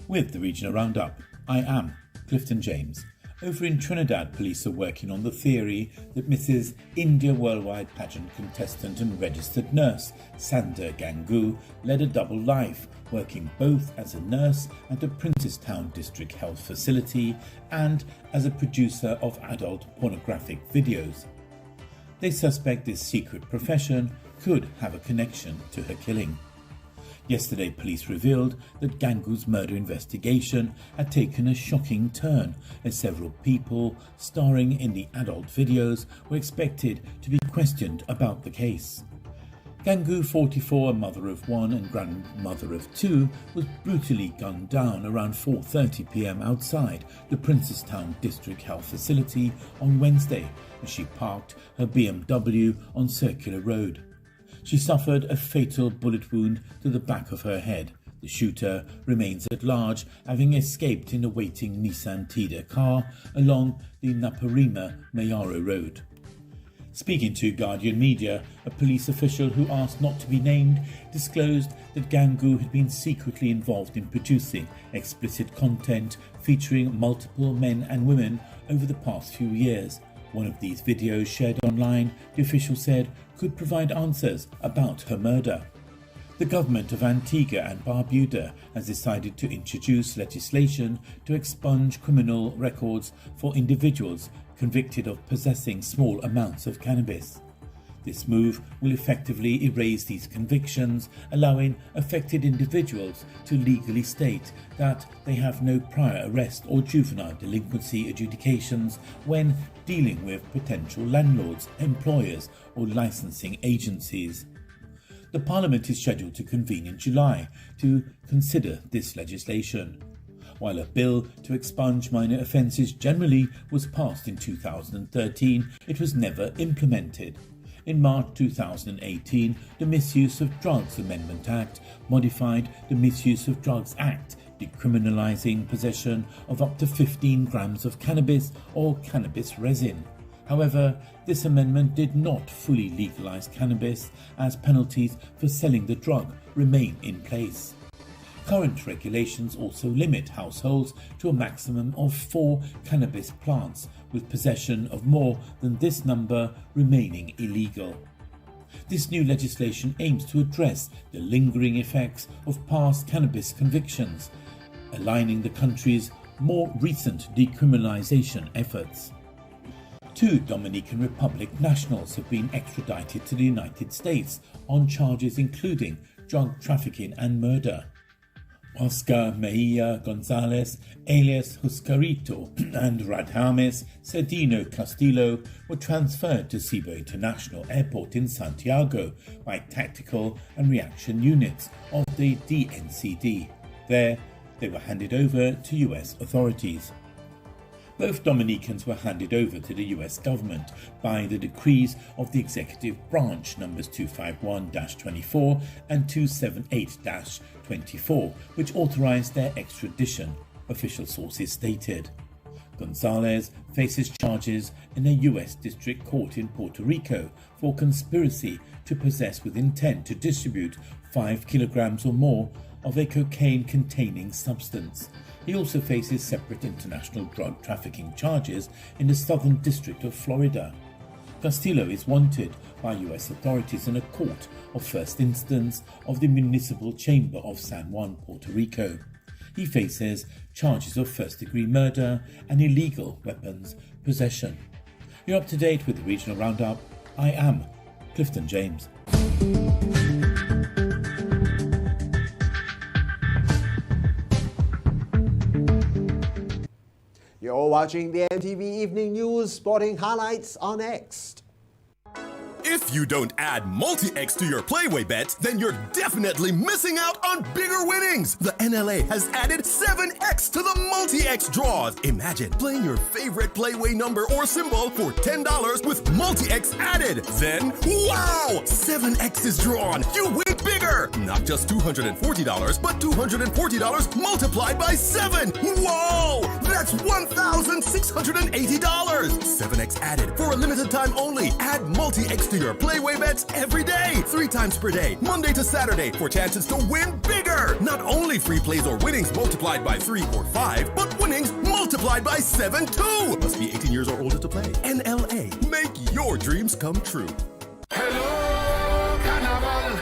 With the Regional Roundup, I am Clifton James. Over in Trinidad, police are working on the theory that Mrs. India Worldwide pageant contestant and registered nurse Sandra Gangu led a double life, working both as a nurse at a Princestown District Health Facility and as a producer of adult pornographic videos. They suspect this secret profession could have a connection to her killing. Yesterday, police revealed that Gangu's murder investigation had taken a shocking turn, as several people starring in the adult videos were expected to be questioned about the case. Gangu, 44, a mother of one and grandmother of two, was brutally gunned down around 4:30 p.m. outside the Princestown District Health Facility on Wednesday as she parked her BMW on Circular Road. She suffered a fatal bullet wound to the back of her head. The shooter remains at large, having escaped in a waiting Nissan Tida car along the Naparima Mayaro Road. Speaking to Guardian Media, a police official who asked not to be named disclosed that Gangu had been secretly involved in producing explicit content featuring multiple men and women over the past few years. One of these videos shared online, the official said, could provide answers about her murder. The government of Antigua and Barbuda has decided to introduce legislation to expunge criminal records for individuals convicted of possessing small amounts of cannabis. This move will effectively erase these convictions, allowing affected individuals to legally state that they have no prior arrest or juvenile delinquency adjudications when dealing with potential landlords, employers, or licensing agencies. The Parliament is scheduled to convene in July to consider this legislation. While a bill to expunge minor offences generally was passed in 2013, it was never implemented. In March 2018, the Misuse of Drugs Amendment Act modified the Misuse of Drugs Act, decriminalising possession of up to 15 grams of cannabis or cannabis resin. However, this amendment did not fully legalise cannabis, as penalties for selling the drug remain in place. Current regulations also limit households to a maximum of 4 cannabis plants, with possession of more than this number remaining illegal. This new legislation aims to address the lingering effects of past cannabis convictions, aligning the country's more recent decriminalisation efforts. 2 Dominican Republic nationals have been extradited to the United States on charges including drug trafficking and murder. Oscar Mejia Gonzalez, alias Huscarito, and Radhames Cedino Castillo were transferred to Cibo International Airport in Santiago by tactical and reaction units of the DNCD. There, they were handed over to US authorities. Both Dominicans were handed over to the US government by the decrees of the Executive Branch numbers 251-24 and 278-24, which authorized their extradition, official sources stated. Gonzalez faces charges in a US District Court in Puerto Rico for conspiracy to possess with intent to distribute 5 kilograms or more of a cocaine-containing substance. He also faces separate international drug trafficking charges in the Southern District of Florida. Castillo is wanted by US authorities in a court of first instance of the Municipal Chamber of San Juan, Puerto Rico. He faces charges of first-degree murder and illegal weapons possession. You're up to date with the Regional Roundup. I am Clifton James. You're watching the MTV Evening News Sporting Highlights on X. If you don't add multi-X to your Playway bet, then you're definitely missing out on bigger winnings. The NLA has added 7X to the multi-X draws. Imagine playing your favorite Playway number or symbol for $10 with multi-X added. Then, wow! 7X is drawn. You win bigger! Not just $240, but $240 multiplied by 7. Whoa! That's $1,680. 7X added for a limited time only. Add multi-X to your Playway bets every day, 3 times per day, Monday to Saturday, for chances to win bigger. Not only free plays or winnings multiplied by 3 or 5, but winnings multiplied by 7 too. Must be 18 years or older to play. NLA, make your dreams come true. Hello, Carnival.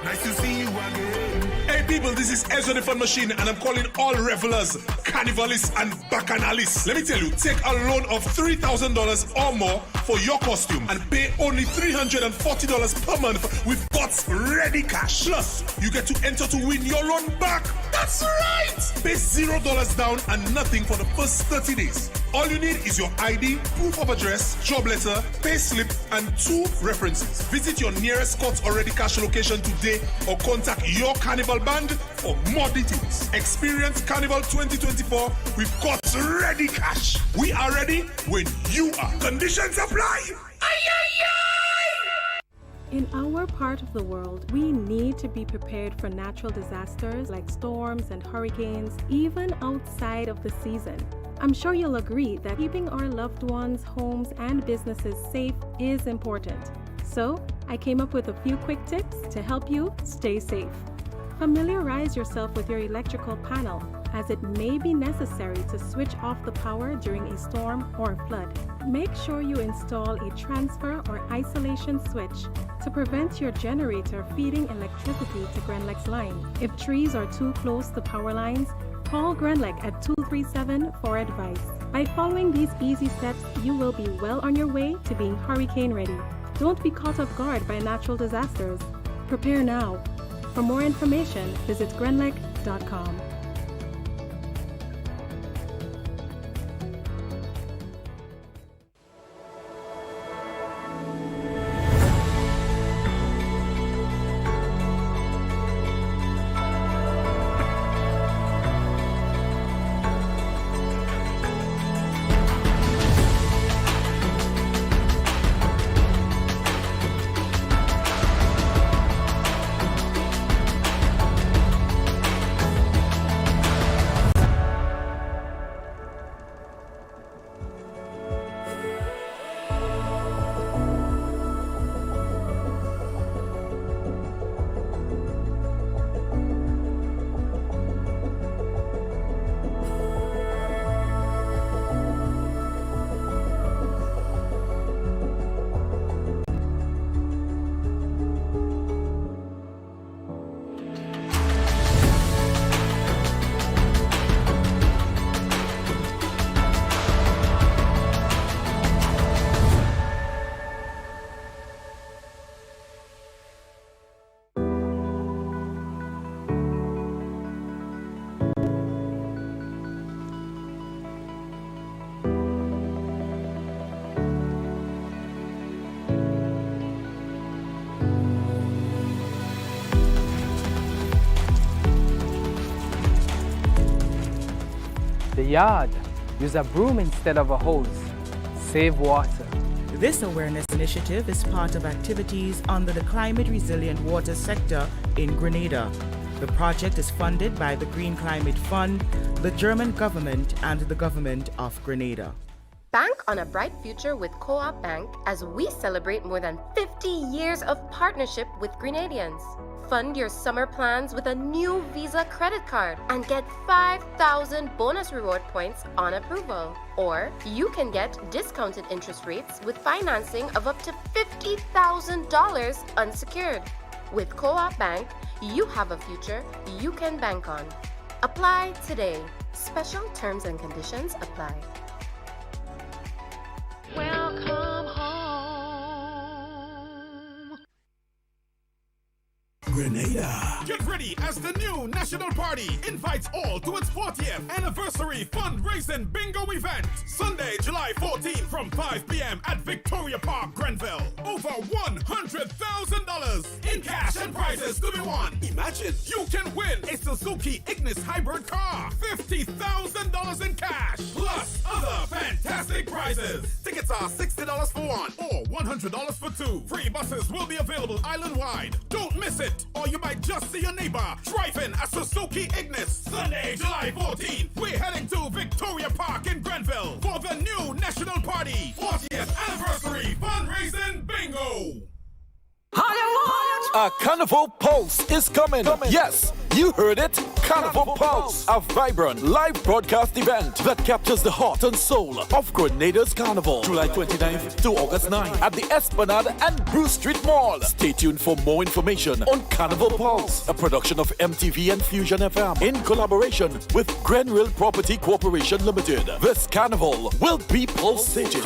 Nice to see you again. Hey people, this is Ezra the Fun Machine, and I'm calling all revelers, carnivalists, and bacchanalists. Let me tell you, take a loan of $3,000 or more for your costume and pay only $340 per month with God's ready cash. Plus, you get to enter to win your loan back. That's right! Pay $0 down and nothing for the first 30 days. All you need is your ID, proof of address, job letter, pay slip, and 2 references. Visit your nearest Scott's Already Cash location today or contact your Carnival band for more details. Experience Carnival 2024 with God's Ready Cash. We are ready when you are. Conditions apply. In our part of the world, we need to be prepared for natural disasters like storms and hurricanes, even outside of the season. I'm sure you'll agree that keeping our loved ones, homes, and businesses safe is important. So, I came up with a few quick tips to help you stay safe. Familiarize yourself with your electrical panel, as it may be necessary to switch off the power during a storm or flood. Make sure you install a transfer or isolation switch to prevent your generator feeding electricity to Grenlec's line. If trees are too close to power lines, call Grenlec at 237 for advice. By following these easy steps, you will be well on your way to being hurricane ready. Don't be caught off guard by natural disasters. Prepare now. For more information, visit grenlec.com. the yard. Use a broom instead of a hose. Save water. This awareness initiative is part of activities under the Climate Resilient Water sector in Grenada. The project is funded by the Green Climate Fund, the German government, and the government of Grenada. Bank on a bright future with Co-op Bank as we celebrate more than 50 years of partnership with Grenadians. Fund your summer plans with a new Visa credit card and get 5,000 bonus reward points on approval. Or you can get discounted interest rates with financing of up to $50,000 unsecured. With Co-op Bank, you have a future you can bank on. Apply today. Special terms and conditions apply. Welcome home. Grenada. Get ready as the new national party invites all to its 40th anniversary fundraising bingo event. Sunday, July 14th from 5 p.m. at Victoria Park, Grenville. Over $100,000 in cash and prizes to be won. Imagine you can win a Suzuki Ignis hybrid car, $50,000 in cash, plus other fantastic prizes. Tickets are $60 for one or $100 for two. Free buses will be available island-wide. Don't miss it, or you might just see your neighbor driving a Suzuki Ignis. Sunday, July 14th, we're heading to Victoria Park in Grenville for the new national party 40th anniversary fundraising bingo. A Carnival Pulse is coming. Yes, you heard it. Carnival Pulse, a vibrant live broadcast event that captures the heart and soul of Grenada's Carnival. July 29th to August 9th at the Esplanade and Bruce Street Mall. Stay tuned for more information on Carnival Pulse, a production of MTV and Fusion FM in collaboration with Grenville Property Corporation Limited. This carnival will be pulsating.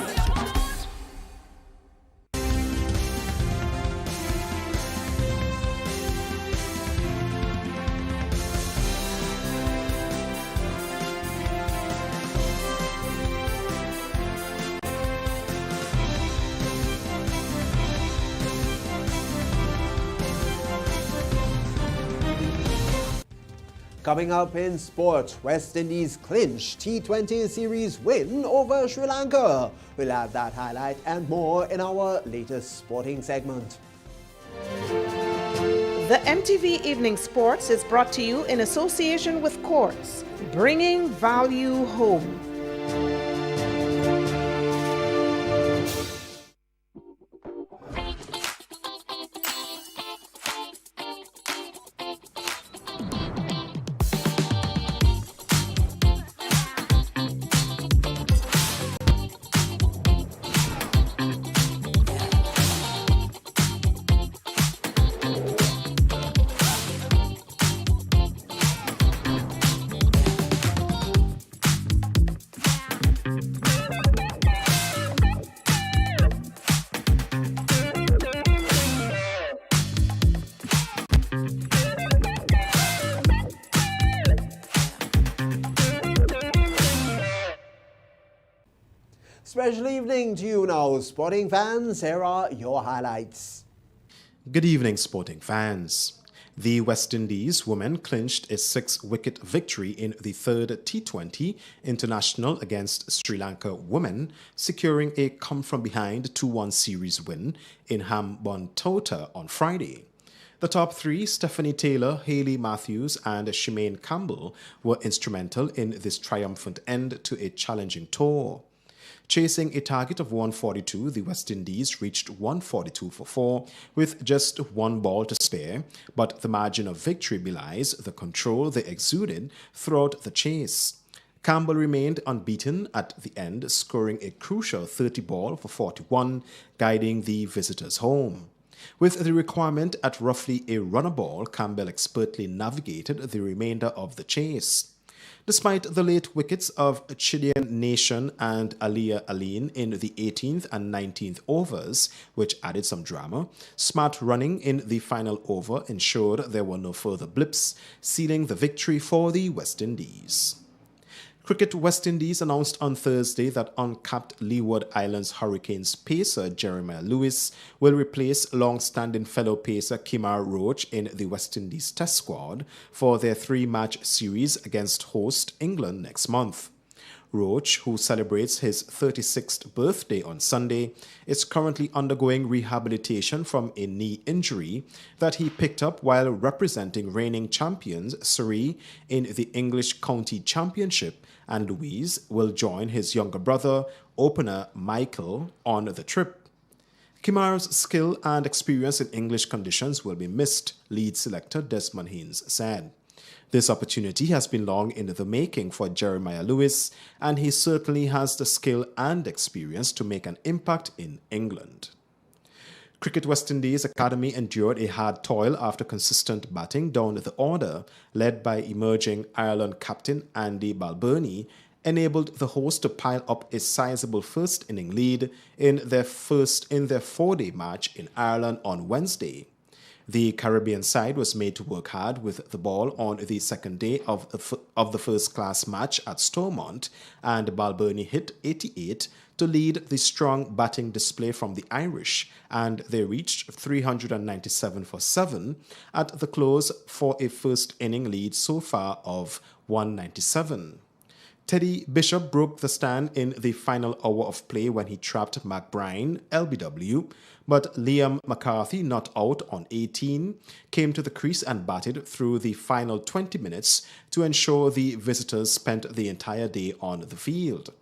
Coming up in sport, West Indies clinch T20 series win over Sri Lanka. We'll have that highlight and more in our latest sporting segment. The MTV Evening Sports is brought to you in association with Courts, bringing value home. Special evening to you now, sporting fans. Here are your highlights. Good evening, sporting fans. The West Indies women clinched a 6-wicket victory in the third T20 international against Sri Lanka women, securing a come-from-behind 2-1 series win in Hambantota on Friday. The top three, Stephanie Taylor, Hayley Matthews and Shemaine Campbell, were instrumental in this triumphant end to a challenging tour. Chasing a target of 142, the West Indies reached 142 for 4 with just one ball to spare, but the margin of victory belies the control they exuded throughout the chase. Campbell remained unbeaten at the end, scoring a crucial 30 ball for 41, guiding the visitors home. With the requirement at roughly a runner ball, Campbell expertly navigated the remainder of the chase. Despite the late wickets of Chilean Nation and Aliyah Aline in the 18th and 19th overs, which added some drama, smart running in the final over ensured there were no further blips, sealing the victory for the West Indies. Cricket West Indies announced on Thursday that uncapped Leeward Islands Hurricanes pacer Jeremiah Lewis will replace long-standing fellow pacer Kemar Roach in the West Indies Test squad for their 3-match series against host England next month. Roach, who celebrates his 36th birthday on Sunday, is currently undergoing rehabilitation from a knee injury that he picked up while representing reigning champions Surrey in the English County Championship, and Louise will join his younger brother, opener Michael, on the trip. Kimar's skill and experience in English conditions will be missed, lead selector Desmond Haynes said. This opportunity has been long in the making for Jeremiah Lewis, and he certainly has the skill and experience to make an impact in England. Cricket West Indies Academy endured a hard toil after consistent batting down the order, led by emerging Ireland captain Andy Balbirnie, enabled the hosts to pile up a sizable first-inning lead in their four-day match in Ireland on Wednesday. The Caribbean side was made to work hard with the ball on the second day of the first-class match at Stormont, and Balbirnie hit 88 to lead the strong batting display from the Irish, and they reached 397 for 7 at the close for a first-inning lead so far of 197. Teddy Bishop broke the stand in the final hour of play when he trapped McBride, LBW, but Liam McCarthy, not out on 18, came to the crease and batted through the final 20 minutes to ensure the visitors spent the entire day on the field.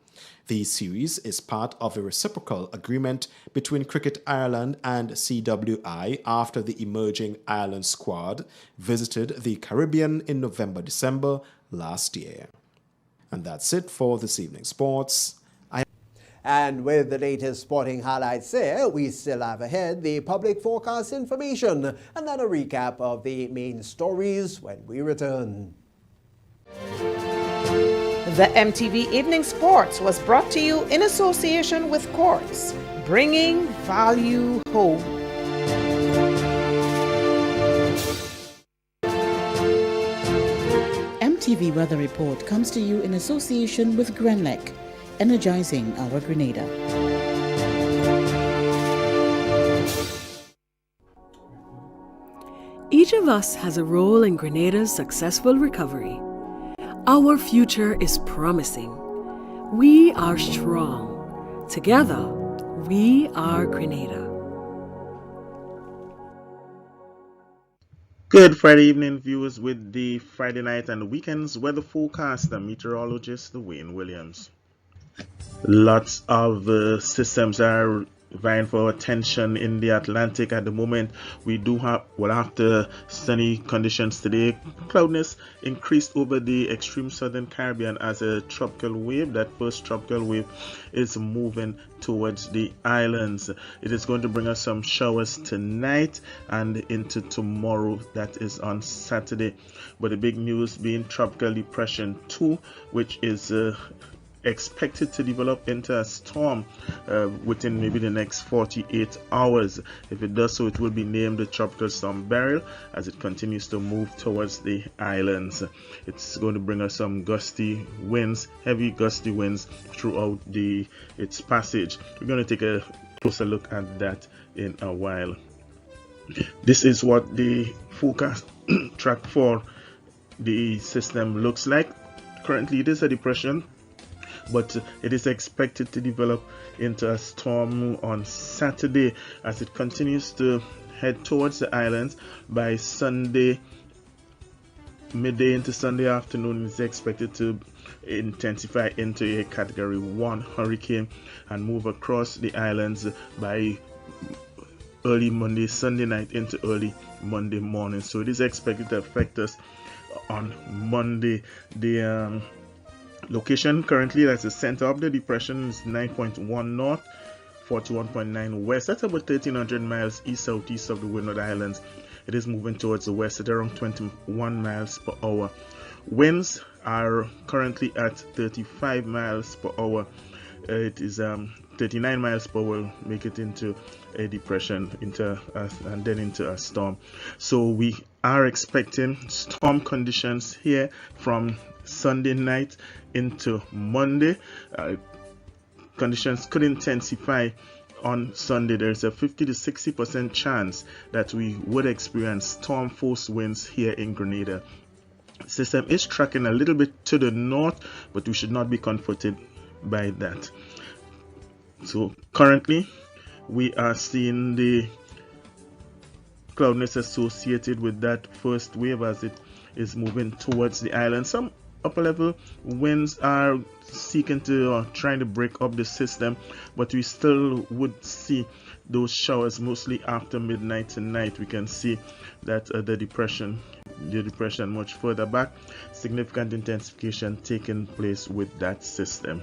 The series is part of a reciprocal agreement between Cricket Ireland and CWI after the emerging Ireland squad visited the Caribbean in November-December last year. And that's it for this evening's sports. And with the latest sporting highlights there, we still have ahead the public forecast information and then a recap of the main stories when we return. The MTV Evening Sports was brought to you in association with Quartz, bringing value home. MTV Weather Report comes to you in association with Grenlec, energizing our Grenada. Each of us has a role in Grenada's successful recovery. Our future is promising. We are strong. Together, we are Grenada. Good Friday evening, viewers, with the Friday night and weekends weather forecast and meteorologist Wayne Williams. Lots of systems are vying for attention in the Atlantic at the moment. We do have, after sunny conditions today, cloudiness increased over the extreme southern Caribbean as a tropical wave. That first tropical wave is moving towards the islands. It is going to bring us some showers tonight and into tomorrow, that is on Saturday. But the big news being Tropical Depression 2, which is expected to develop into a storm within maybe the next 48 hours. If it does so, it will be named the Tropical Storm Beryl as it continues to move towards the islands. It's going to bring us some gusty winds, heavy gusty winds throughout its passage. We're going to take a closer look at that in a while. This is what the forecast track for the system looks like. Currently it is a depression, but it is expected to develop into a storm on Saturday as it continues to head towards the islands. By Sunday midday into Sunday afternoon, it's expected to intensify into a Category 1 hurricane and move across the islands by early Sunday night into early Monday morning. So it is expected to affect us on Monday. The location currently, that's the center of the depression, is 9.1 north, 41.9 west. That's about 1,300 miles east-southeast of the Windward Islands. It is moving towards the west at around 21 miles per hour. Winds are currently at 35 miles per hour. It is 39 miles per hour will make it into a depression, and then into a storm. So we are expecting storm conditions here from Sunday night into Monday. Conditions could intensify on Sunday. There's a 50 to 60% chance that we would experience storm force winds here in Grenada. System is tracking a little bit to the north, but we should not be comforted by that. So currently we are seeing the cloudiness associated with that first wave as it is moving towards the island. Some upper level winds are seeking to trying to break up the system, but we still would see those showers mostly after midnight tonight. We can see that the depression much further back, significant intensification taking place with that system.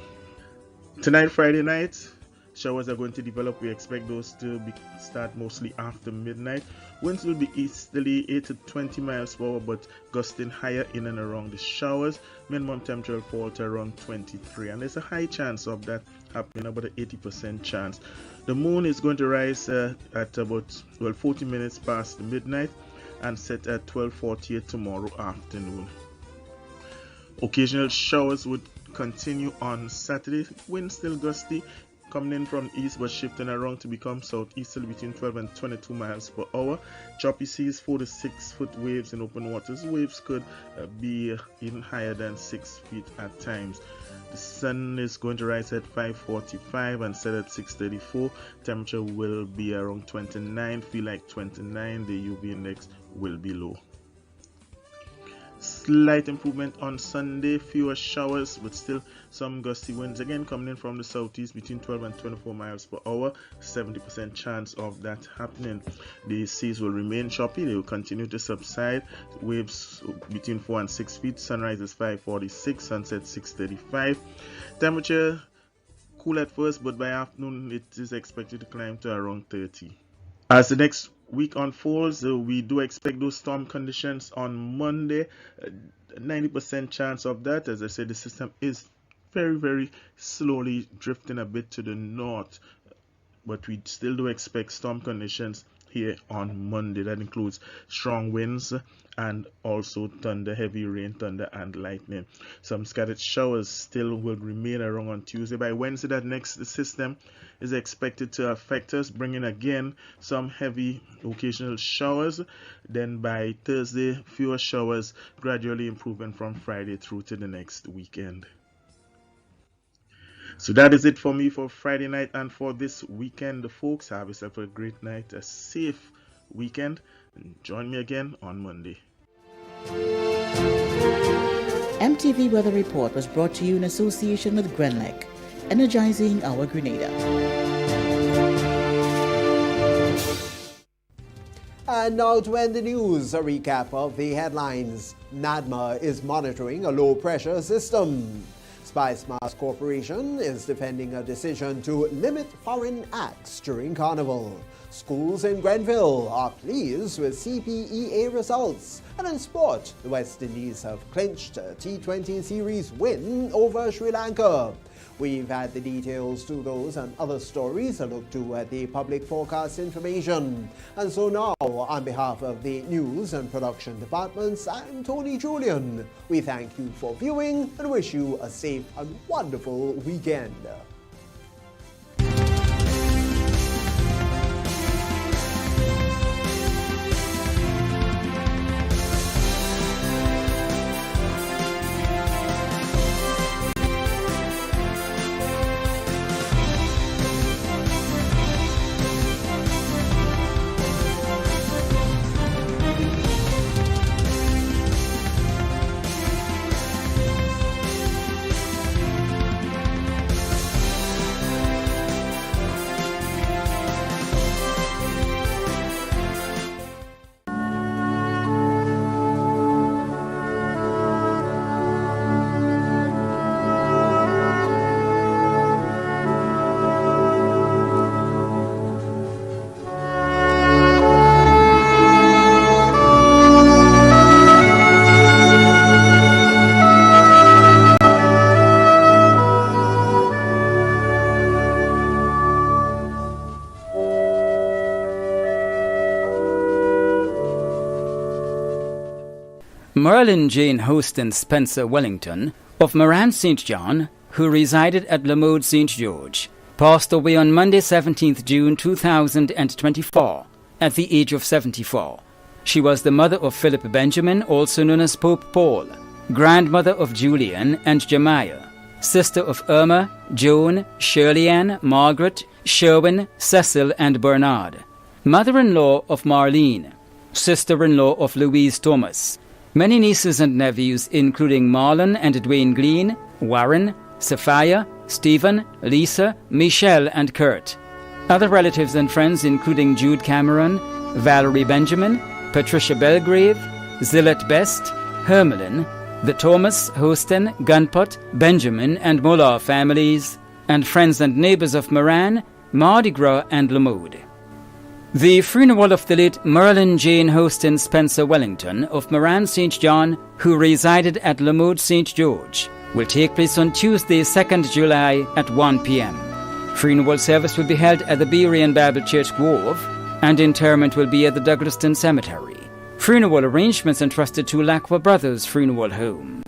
Tonight, Friday night, showers are going to develop. We expect those to start mostly after midnight. Winds will be easterly 8 to 20 miles per hour, but gusting higher in and around the showers. Minimum temperature will fall to around 23, and there's a high chance of that happening, about an 80% chance. The moon is going to rise at about 40 minutes past midnight and set at 12:48 tomorrow afternoon. Occasional showers would continue on Saturday. Wind still gusty, coming in from east but shifting around to become southeasterly between 12 and 22 miles per hour. Choppy seas, 4 to 6 foot waves in open waters. Waves could be even higher than 6 feet at times. The sun is going to rise at 5:45 and set at 6:34. Temperature will be around 29, feel like 29. The UV index will be low. Slight improvement on Sunday, fewer showers but still some gusty winds again coming in from the southeast between 12 and 24 miles per hour. 70% chance of that happening. The seas will remain choppy, they will continue to subside. Waves between 4 and 6 feet. Sunrise is 5:46, sunset 6:35. Temperature cool at first, but by afternoon it is expected to climb to around 30. As the next week unfolds, we do expect those storm conditions on Monday. 90% chance of that. As I said, the system is very slowly drifting a bit to the north, but we still do expect storm conditions here on Monday. That includes strong winds and also thunder, heavy rain, thunder and lightning. Some scattered showers still will remain around on Tuesday. By Wednesday, that next system is expected to affect us, bringing again some heavy occasional showers. Then by Thursday, fewer showers, gradually improving from Friday through to the next weekend. So that is it for me for Friday night and for this weekend, folks. Have yourself a great night, a safe weekend, and join me again on Monday. MTV Weather Report was brought to you in association with Grenlec, energizing our Grenada. And now to end the news, a recap of the headlines. NADMA is monitoring a low-pressure system. Spice Mass Corporation is defending a decision to limit foreign acts during Carnival. Schools in Grenville are pleased with CPEA results. And in sport, the West Indies have clinched a T20 series win over Sri Lanka. We've had the details to those and other stories a look to at the public forecast information. And so now, on behalf of the news and production departments, I'm Tony Julian. We thank you for viewing and wish you a safe and wonderful weekend. Merlin Jane Hostin Spencer Wellington of Moran St. John, who resided at Lamode St. George, passed away on Monday 17th June 2024 at the age of 74. She was the mother of Philip Benjamin, also known as Pope Paul, grandmother of Julian and Jemiah, sister of Irma, Joan, Shirley Ann, Margaret, Sherwin, Cecil, and Bernard, mother-in-law of Marlene, sister-in-law of Louise Thomas, many nieces and nephews including Marlon and Dwayne Glean, Warren, Sophia, Stephen, Lisa, Michelle, and Kurt. Other relatives and friends including Jude Cameron, Valerie Benjamin, Patricia Belgrave, Zillette Best, Hermelin, the Thomas, Hostin, Gunpot, Benjamin, and Molar families, and friends and neighbors of Moran, Mardi Gras, and Lamode. The funeral of the late Merlin Jane Hostin Spencer Wellington of Moran St. John, who resided at Lamode St. George, will take place on Tuesday, 2nd July at 1 p.m. Funeral service will be held at the Berean Bible Church Grove, and interment will be at the Douglaston Cemetery. Funeral arrangements entrusted to Lacqua Brothers Funeral Home.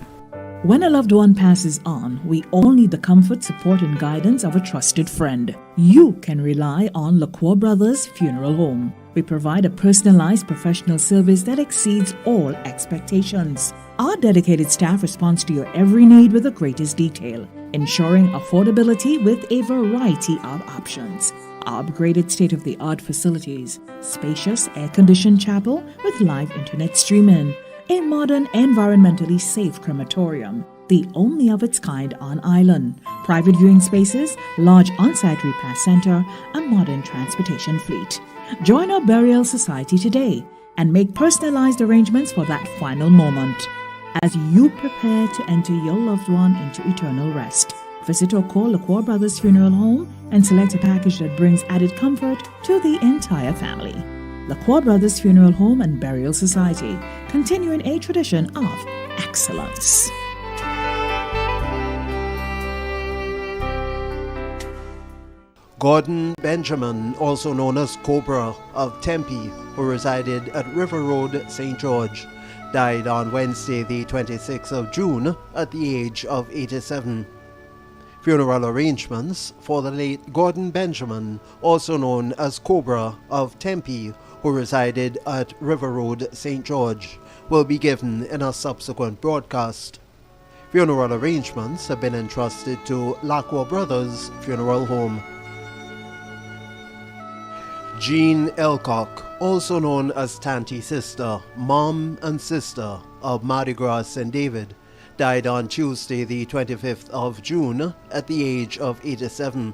When a loved one passes on, we all need the comfort, support, and guidance of a trusted friend. You can rely on Lacqua Brothers Funeral Home. We provide a personalized professional service that exceeds all expectations. Our dedicated staff responds to your every need with the greatest detail, ensuring affordability with a variety of options. Our upgraded state-of-the-art facilities, spacious air-conditioned chapel with live internet streaming, a modern, environmentally safe crematorium, the only of its kind on island, private viewing spaces, large on-site repast center, a modern transportation fleet. Join our burial society today and make personalized arrangements for that final moment as you prepare to enter your loved one into eternal rest. Visit or call Lacqua Brothers Funeral Home and select a package that brings added comfort to the entire family. Lacqua Brothers Funeral Home and Burial Society, continuing a tradition of excellence. Gordon Benjamin, also known as Cobra of Tempe, who resided at River Road, St. George, died on Wednesday, the 26th of June, at the age of 87. Funeral arrangements for the late Gordon Benjamin, also known as Cobra of Tempe, who resided at River Road, St. George, will be given in a subsequent broadcast. Funeral arrangements have been entrusted to Lacqua Brothers Funeral Home. Jean Elcock, also known as Tanty Sister, Mom and Sister of Mardi Gras St. David, died on Tuesday, the 25th of June, at the age of 87.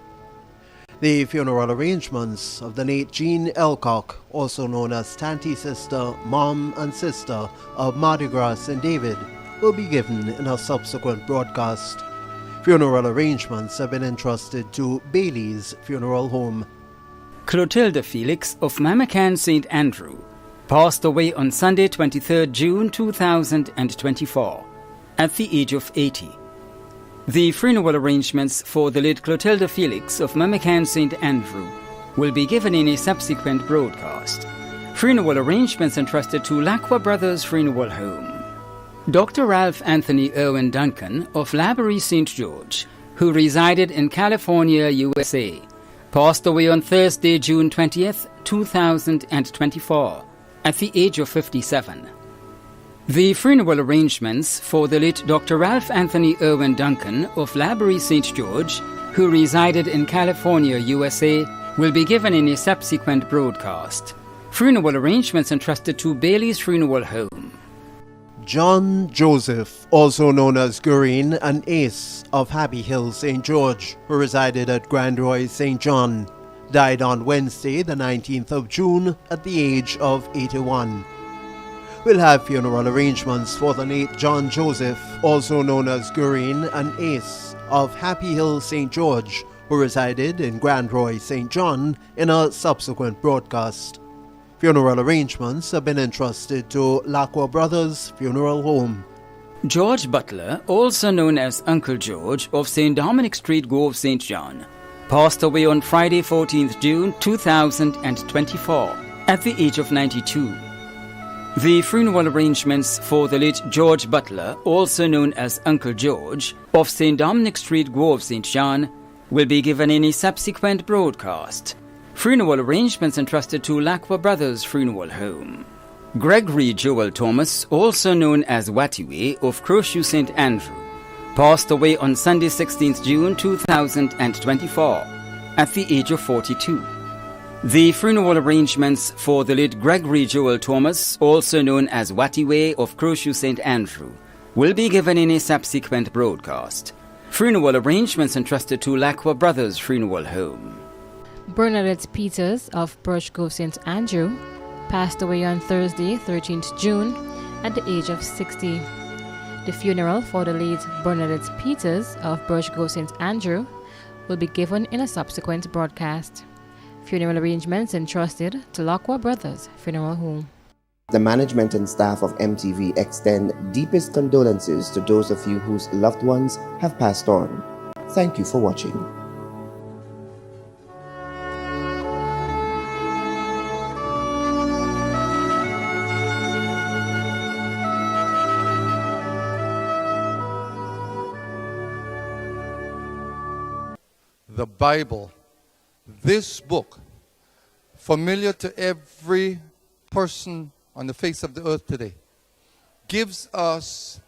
The funeral arrangements of the late Jean Elcock, also known as Tanty Sister, Mom and Sister of Mardi Gras St. David, will be given in a subsequent broadcast. Funeral arrangements have been entrusted to Bailey's Funeral Home. Clotilde Felix of Mamacan St. Andrew passed away on Sunday, 23rd June 2024, at the age of 80. The funeral arrangements for the late Clotilde Felix of Mamacan St. Andrew will be given in a subsequent broadcast. Funeral arrangements entrusted to Lacqua Brothers Funeral Home. Dr. Ralph Anthony Irwin Duncan of Laborie St. George, who resided in California, USA, passed away on Thursday, June 20th, 2024, at the age of 57. The funeral arrangements for the late Dr. Ralph Anthony Irwin Duncan of Laborie St. George, who resided in California, USA, will be given in a subsequent broadcast. Funeral arrangements entrusted to Bailey's Funeral Home. John Joseph, also known as Gureen and Ace of Happy Hill, St. George, who resided at Grand Roy, St. John, died on Wednesday, the 19th of June, at the age of 81. We'll have funeral arrangements for the late John Joseph, also known as Gureen and Ace of Happy Hill, St. George, who resided in Grand Roy, St. John, in a subsequent broadcast. Funeral arrangements have been entrusted to Lacqua Brothers Funeral Home. George Butler, also known as Uncle George of St. Dominic Street, Grove, St. John, passed away on Friday, 14th June 2024, at the age of 92. The funeral arrangements for the late George Butler, also known as Uncle George, of St. Dominic Street, Grove, St. John, will be given in a subsequent broadcast. Funeral arrangements entrusted to Lacqua Brothers Funeral Home. Gregory Joel Thomas, also known as Watiwe of Crochet St. Andrew, passed away on Sunday 16th June 2024 at the age of 42. The funeral arrangements for the late Gregory Joel Thomas, also known as Watiwe of Crochet St. Andrew, will be given in a subsequent broadcast. Funeral arrangements entrusted to Lacqua Brothers Funeral Home. Bernadette Peters of Birch Grove St. Andrew passed away on Thursday, 13th June, at the age of 60. The funeral for the late Bernadette Peters of Birch Grove St. Andrew will be given in a subsequent broadcast. Funeral arrangements entrusted to Lacqua Brothers Funeral Home. The management and staff of MTV extend deepest condolences to those of you whose loved ones have passed on. Thank you for watching. The Bible, this book, familiar to every person on the face of the earth today, gives us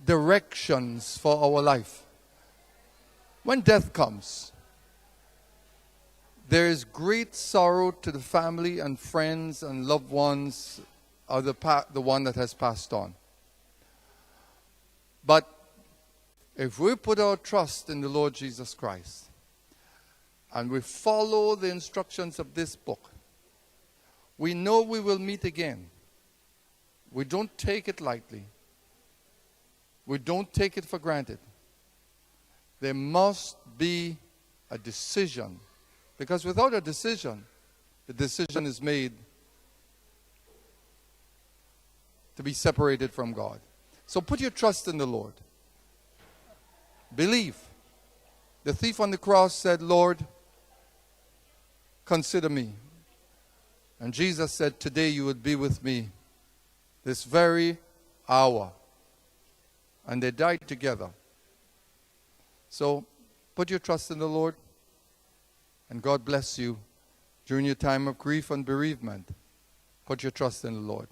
directions for our life. When death comes, there is great sorrow to the family and friends and loved ones of the one that has passed on. But if we put our trust in the Lord Jesus Christ and we follow the instructions of this book, we know we will meet again. We don't take it lightly. We don't take it for granted. There must be a decision, because without a decision, the decision is made to be separated from God. So put your trust in the Lord. Believe. The thief on the cross said, Lord, consider me. And Jesus said, today you would be with me this very hour. And they died together. So put your trust in the Lord, and God bless you during your time of grief and bereavement. Put your trust in the Lord.